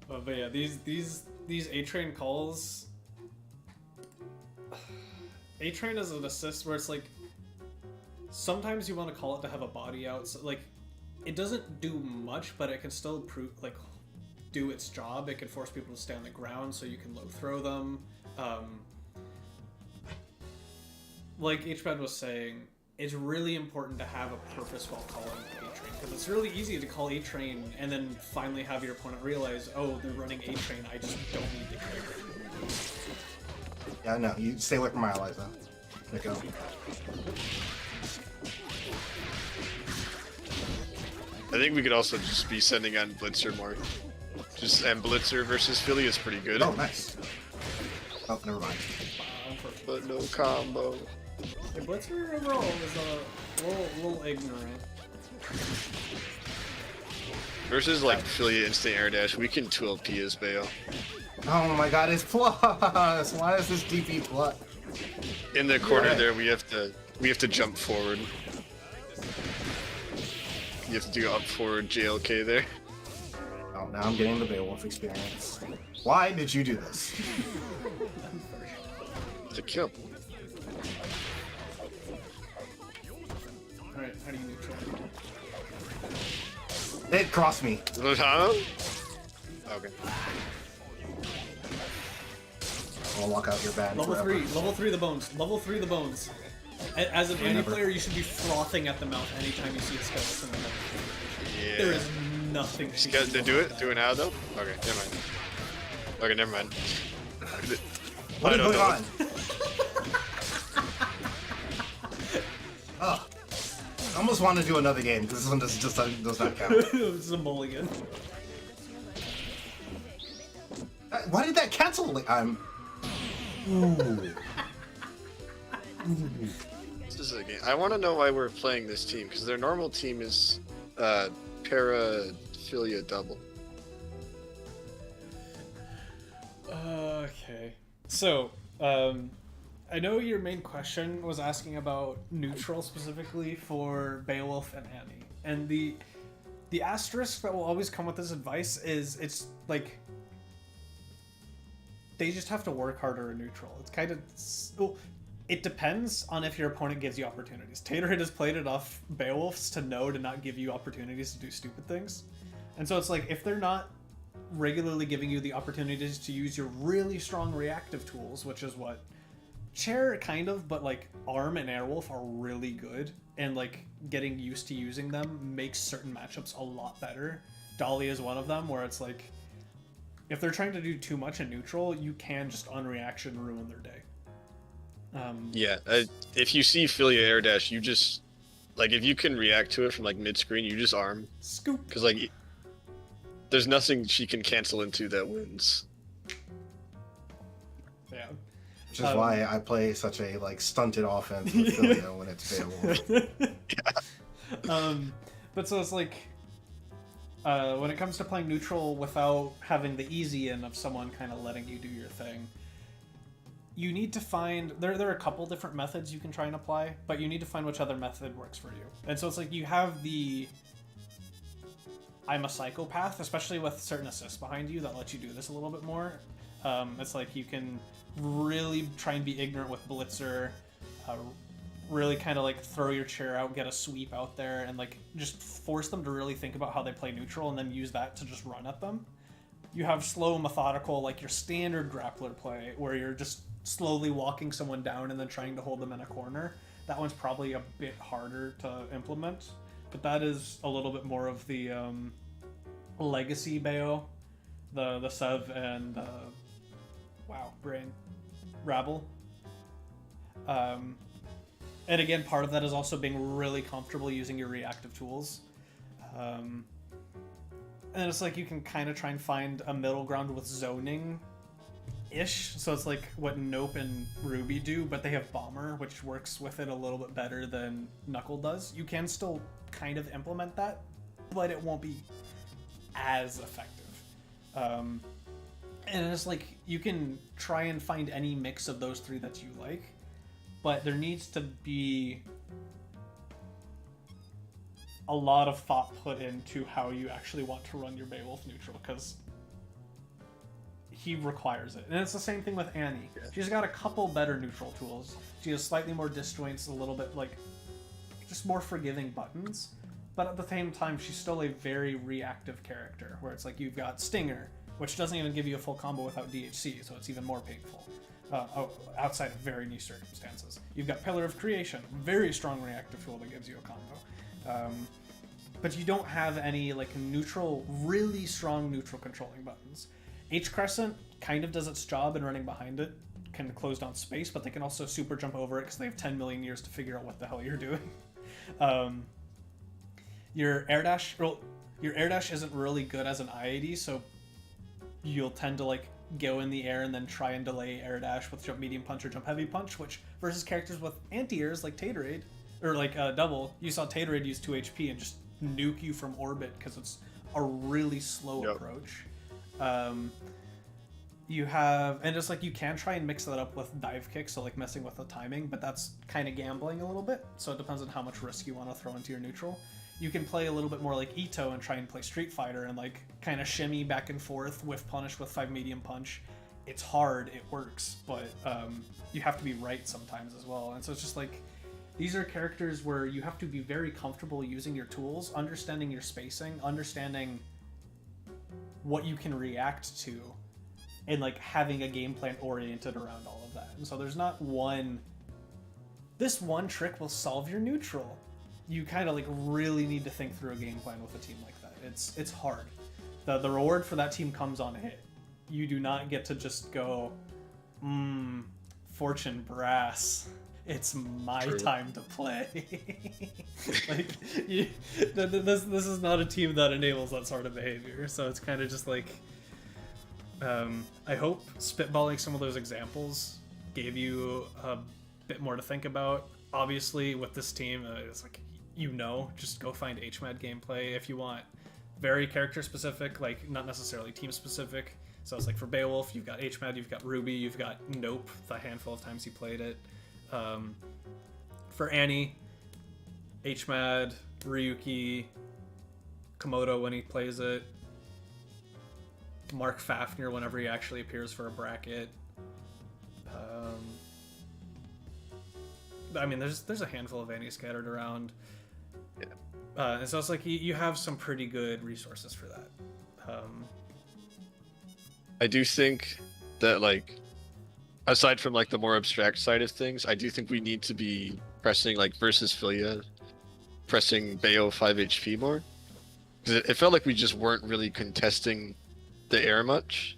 But yeah, these A-Train calls. A-Train is an assist where it's like sometimes you want to call it to have a body out. So, like it doesn't do much, but it can still do its job. It can force people to stay on the ground so you can low throw them. Like H-Bad was saying, it's really important to have a purpose while calling A-Train, because it's really easy to call A-Train and then finally have your opponent realize, oh, they're running A-Train, I just don't need to care. Yeah, no, you stay away from my Eliza. Let go. I think we could also just be sending on Blitzer more. And Blitzer versus Philly is pretty good. Oh, nice. Oh, never mind. But no combo. Yeah, Blitzer overall little ignorant. Versus like Filia Instant Air Dash, we can 2LP as Bayo. Oh my god, it's plus! Why is this DP plus? In the corner there, we have to jump forward. You have to do up forward JLK there. Oh, now I'm getting the Beowulf experience. Why did you do this? To kill. Alright, how do you neutral? It crossed me. Huh? Okay. I'll walk out your bad Level forever. 3, level 3 the bones. Level 3 the bones. As an indie player, you should be frothing at the mouth anytime you see a skeleton in the mouth. Yeah. There is nothing she can They do it? Do it now though? Okay, never mind. Okay, never mind. What I is don't going know. on? Oh. I almost want to do another game, because this one does not count. this is a mulligan. Why did that cancel? Ooh. This is a game. I want to know why we're playing this team, because their normal team is Paraphilia double. Okay. So, I know your main question was asking about neutral specifically for Beowulf and Annie. And the asterisk that will always come with this advice is it's like they just have to work harder in neutral. It's kind of well, it depends on if your opponent gives you opportunities. Taterhead has played enough Beowulfs to know to not give you opportunities to do stupid things. And so it's like if they're not regularly giving you the opportunities to use your really strong reactive tools, which is what Chair kind of, but like Arm and Airwolf are really good, and like getting used to using them makes certain matchups a lot better. Dolly is one of them, where it's like if they're trying to do too much in neutral, you can just unreaction ruin their day. Yeah, if you see Filia Air Dash, you just like if you can react to it from like mid screen, you just arm, Scoop. because like there's nothing she can cancel into that wins. Yeah. Which is why I play such a stunted offense with Filia when it's Beowulf. But so it's like when it comes to playing neutral without having the easy in of someone kind of letting you do your thing, you need to find there are a couple different methods you can try and apply, but you need to find which other method works for you. And so it's like you have the I'm a psychopath, especially with certain assists behind you that let you do this a little bit more. It's like you can really try and be ignorant with Blitzer, really kind of like throw your chair out, get a sweep out there, and like just force them to really think about how they play neutral and then use that to just run at them. You have slow, methodical, like your standard grappler play, where you're just slowly walking someone down and then trying to hold them in a corner. That one's probably a bit harder to implement, but that is a little bit more of the legacy Bayo, the Sev and Rabble. And again, part of that is also being really comfortable using your reactive tools. And it's like you can kind of try and find a middle ground with zoning ish. So it's like what Nope and Ruby do, but they have Bomber, which works with it a little bit better than Knuckle does. You can still kind of implement that, but it won't be as effective. And it's like you can try and find any mix of those three that you like, but there needs to be a lot of thought put into how you actually want to run your Beowulf neutral, because he requires it. And it's the same thing with Annie. She's got a couple better neutral tools. She has slightly more disjoints, a little bit like just more forgiving buttons, but at the same time she's still a very reactive character, where it's like you've got Stinger, which doesn't even give you a full combo without DHC, so it's even more painful. Outside of very niche circumstances. You've got Pillar of Creation, very strong reactive tool that gives you a combo. But you don't have any like neutral, really strong neutral controlling buttons. H Crescent kind of does its job in running behind it, can close down space, but they can also super jump over it because they have 10 million years to figure out what the hell you're doing. Your air dash isn't really good as an IAD, so you'll tend to like go in the air and then try and delay air dash with jump medium punch or jump heavy punch, which versus characters with anti-airs like Taterade, or like double, you saw Taterade use 2 HP and just nuke you from orbit because it's a really slow Yep. approach. You have, and just like you can try and mix that up with dive kick, so like messing with the timing, but that's kind of gambling a little bit. So it depends on how much risk you want to throw into your neutral. You can play a little bit more like Ito and try and play Street Fighter and like kind of shimmy back and forth with punish with 5 medium punch. It's hard, it works, but you have to be right sometimes as well. And so it's just like, these are characters where you have to be very comfortable using your tools, understanding your spacing, understanding what you can react to, and like having a game plan oriented around all of that. And so there's not this one trick will solve your neutral. You kind of like really need to think through a game plan with a team like that. It's hard. The reward for that team comes on hit. You do not get to just go, Fortune Brass, it's my True. time to play. Like, this is not a team that enables that sort of behavior. So it's kind of just like, I hope spitballing some of those examples gave you a bit more to think about. Obviously, with this team, it's like, just go find HMAD gameplay if you want. Very character specific, like not necessarily team specific. So it's like for Beowulf, you've got HMAD, you've got Ruby, you've got Nope, the handful of times he played it. For Annie, HMAD, Ryuki, Komodo when he plays it, Mark Fafnir whenever he actually appears for a bracket. I mean, there's a handful of Annie scattered around. Yeah. And so it's like you have some pretty good resources for that. I do think that, like, aside from like the more abstract side of things, I do think we need to be pressing like versus Filia, pressing Bayo 5 HP more, because it felt like we just weren't really contesting the air much.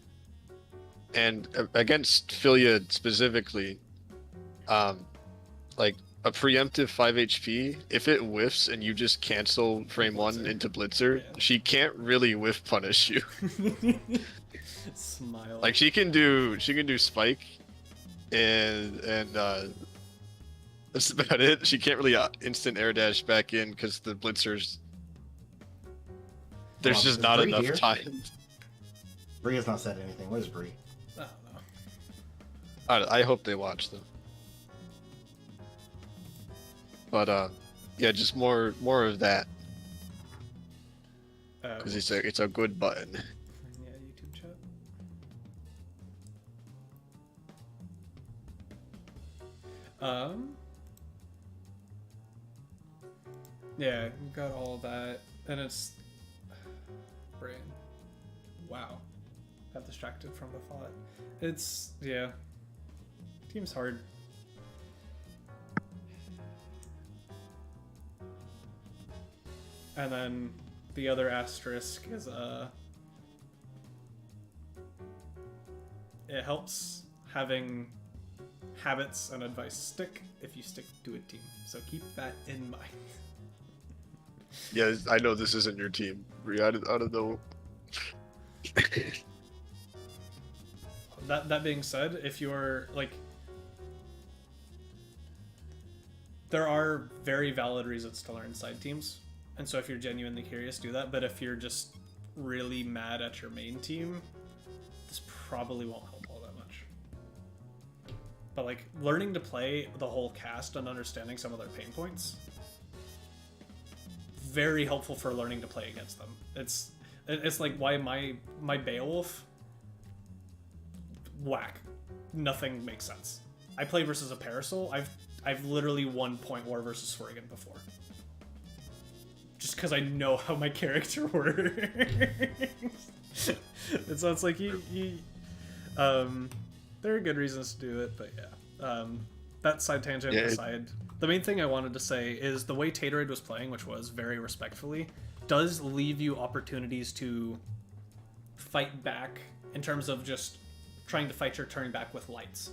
And against Filia specifically, like a preemptive 5 HP, if it whiffs and you just cancel frame 1 into Blitzer, Yeah. she can't really whiff punish you. Smile. Like she can do spike, and that's about it. She can't really instant air dash back in because the Blitzers. There's just is not Bree enough here? time. Bree has not said anything. What is Bree? I don't know. I hope they watch them. But yeah, just more of that because it's a good button. Yeah, YouTube chat. Yeah, you've got all that, and it's brain. Wow, got distracted from the thought. It's team's hard. And then the other asterisk is it helps having habits and advice stick if you stick to a team. So keep that in mind. Yeah, I know this isn't your team. Bree, I don't know. That being said, if you're like, there are very valid reasons to learn side teams, and so if you're genuinely curious, do that. But if you're just really mad at your main team, this probably won't help all that much. But like learning to play the whole cast and understanding some of their pain points, very helpful for learning to play against them. It's like why my Beowulf, whack, nothing makes sense. I play versus a Parasol. I've literally won point war versus Swergen before, just because I know how my character works. And so it's like there are good reasons to do it, but yeah. That side tangent Yeah, aside, the main thing I wanted to say is the way Taterade was playing, which was very respectfully, does leave you opportunities to fight back in terms of just trying to fight your turn back with lights.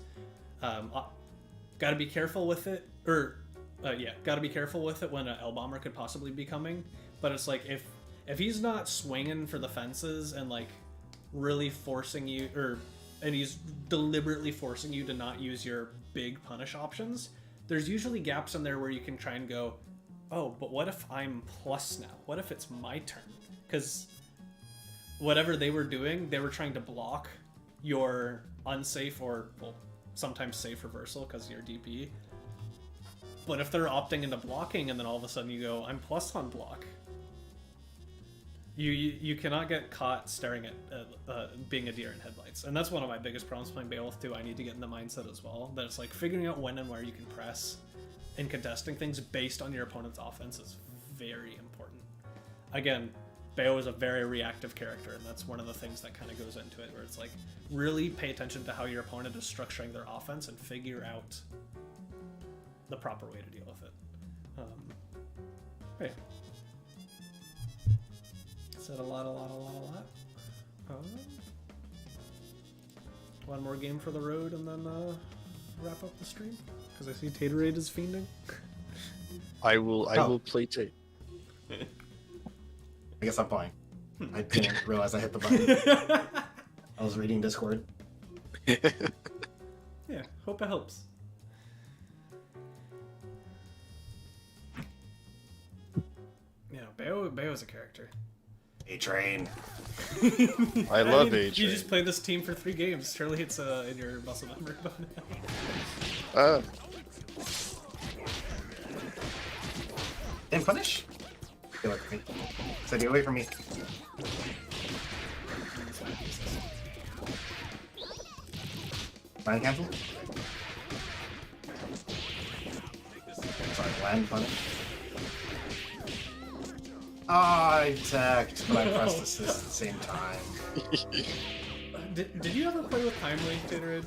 Gotta be careful with it, gotta be careful with it when an L-Bomber could possibly be coming, but it's like if he's not swinging for the fences and like really forcing you, and he's deliberately forcing you to not use your big punish options, there's usually gaps in there where you can try and go, oh, but what if I'm plus now? What if it's my turn? Because whatever they were doing, they were trying to block your unsafe or, well, sometimes safe reversal because you're DP. But if they're opting into blocking and then all of a sudden you go, I'm plus on block, you cannot get caught staring at being a deer in headlights. And that's one of my biggest problems playing Beowulf too. I need to get in the mindset as well that it's like figuring out when and where you can press and contesting things based on your opponent's offense is very important. Again, Beo is a very reactive character, and that's one of the things that kind of goes into it, where it's like, really pay attention to how your opponent is structuring their offense and figure out the proper way to deal with it. Yeah. Said a lot. One more game for the road, and then wrap up the stream, because I see Taterade is fiending. I will play tape. I guess I'm playing. I didn't realize I hit the button. I was reading Discord. Yeah, hope it helps. Yeah, Beo's a character. A-Train. I love mean, A-Train. You just play this team for 3 games. Surely it's in your muscle memory bonus. And punish? Get away from me. So get away from me. Mind cancel? Sorry, land punish. I attacked, but I pressed assist at the same time. Did you ever play with Timely, Taterade?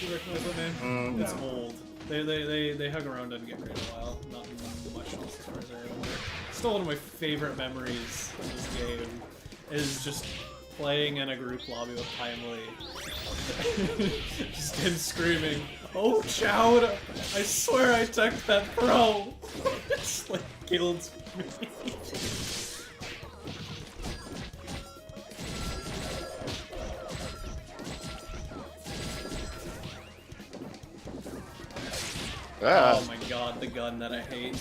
You recognize that name? No. It's old. They hung around and Get Gr8 a while. Not much else as far as I remember. Still one of my favorite memories of this game is just playing in a group lobby with Timely. Just him screaming, "Oh, Chowda! I swear I teched that pro!" It's like killed me. Oh my god, the gun that I hate.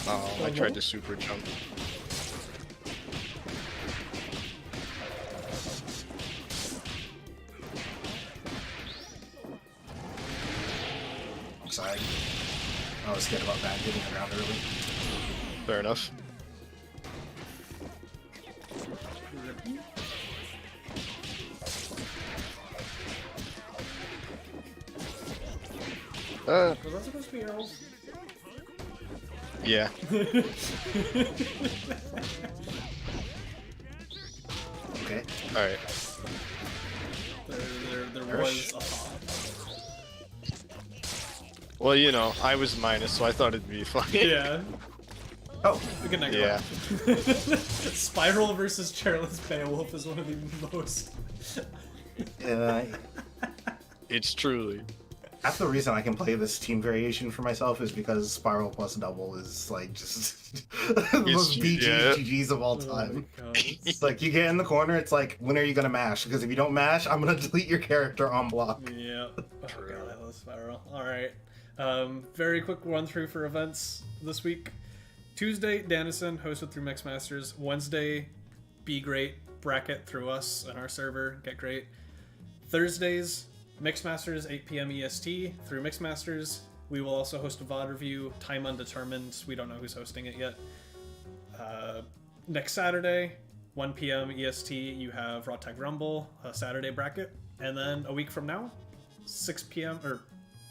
Oh, I tried to super jump. I'm sorry. I was scared about that getting around early. Fair enough. Was that supposed to be arrows? Yeah. Okay. Alright. There was a thought. Well, you know, I was minus, so I thought it'd be fine. Yeah. Oh, Good night, Yeah. Spiral versus Chairless Beowulf is one of the most. It's truly. half the reason I can play this team variation for myself is because Spiral plus Double is like just the most BGGs of all time. Oh my God. It's like you get in the corner, it's like, when are you gonna mash? Because if you don't mash, I'm gonna delete your character on block. Yeah. Oh god, I love Spiral. Alright. Very quick run through for events this week. Tuesday, Danison, hosted through Mixmasters. Wednesday, Be Great, bracket through us and our server, Get Gr8. Thursdays, Mixmasters, 8 p.m. EST through Mixmasters. We will also host a VOD review, time undetermined. We don't know who's hosting it yet. Next Saturday, 1 p.m. EST, you have Raw Tag Rumble, a Saturday bracket. And then a week from now, 6 p.m. or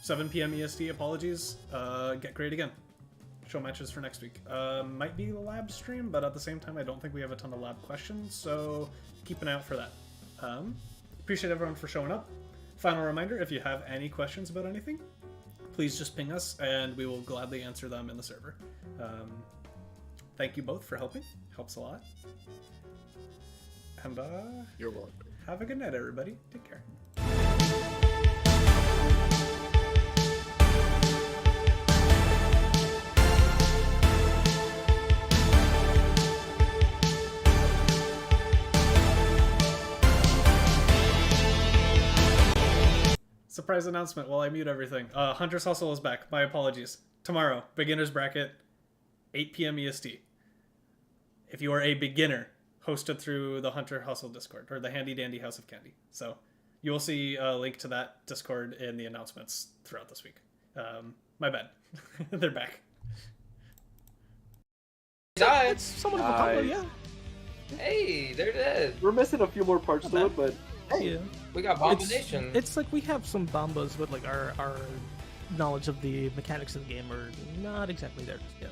7 p.m. EST, apologies, Get Gr8 again. Show matches for next week. Might be a lab stream, but at the same time, I don't think we have a ton of lab questions, so keep an eye out for that. Appreciate everyone for showing up. Final reminder, if you have any questions about anything, please just ping us, and we will gladly answer them in the server. Thank you both for helping. Helps a lot. And You're welcome. have a good night, everybody. Take care. surprise announcement while I mute everything. Hunter's Hustle is back. My apologies. Tomorrow, beginner's bracket, 8 p.m. EST. If you are a beginner, hosted through the Hunter Hustle Discord, or the Handy Dandy House of Candy. So you will see a link to that Discord in the announcements throughout this week. My bad. They're back. It's somewhat of a combo, yeah. Hey, there it is. We're missing a few more parts to it, but hey, Yeah. We got Bombination. It's like we have some bombas, but like our knowledge of the mechanics of the game are not exactly there just yet.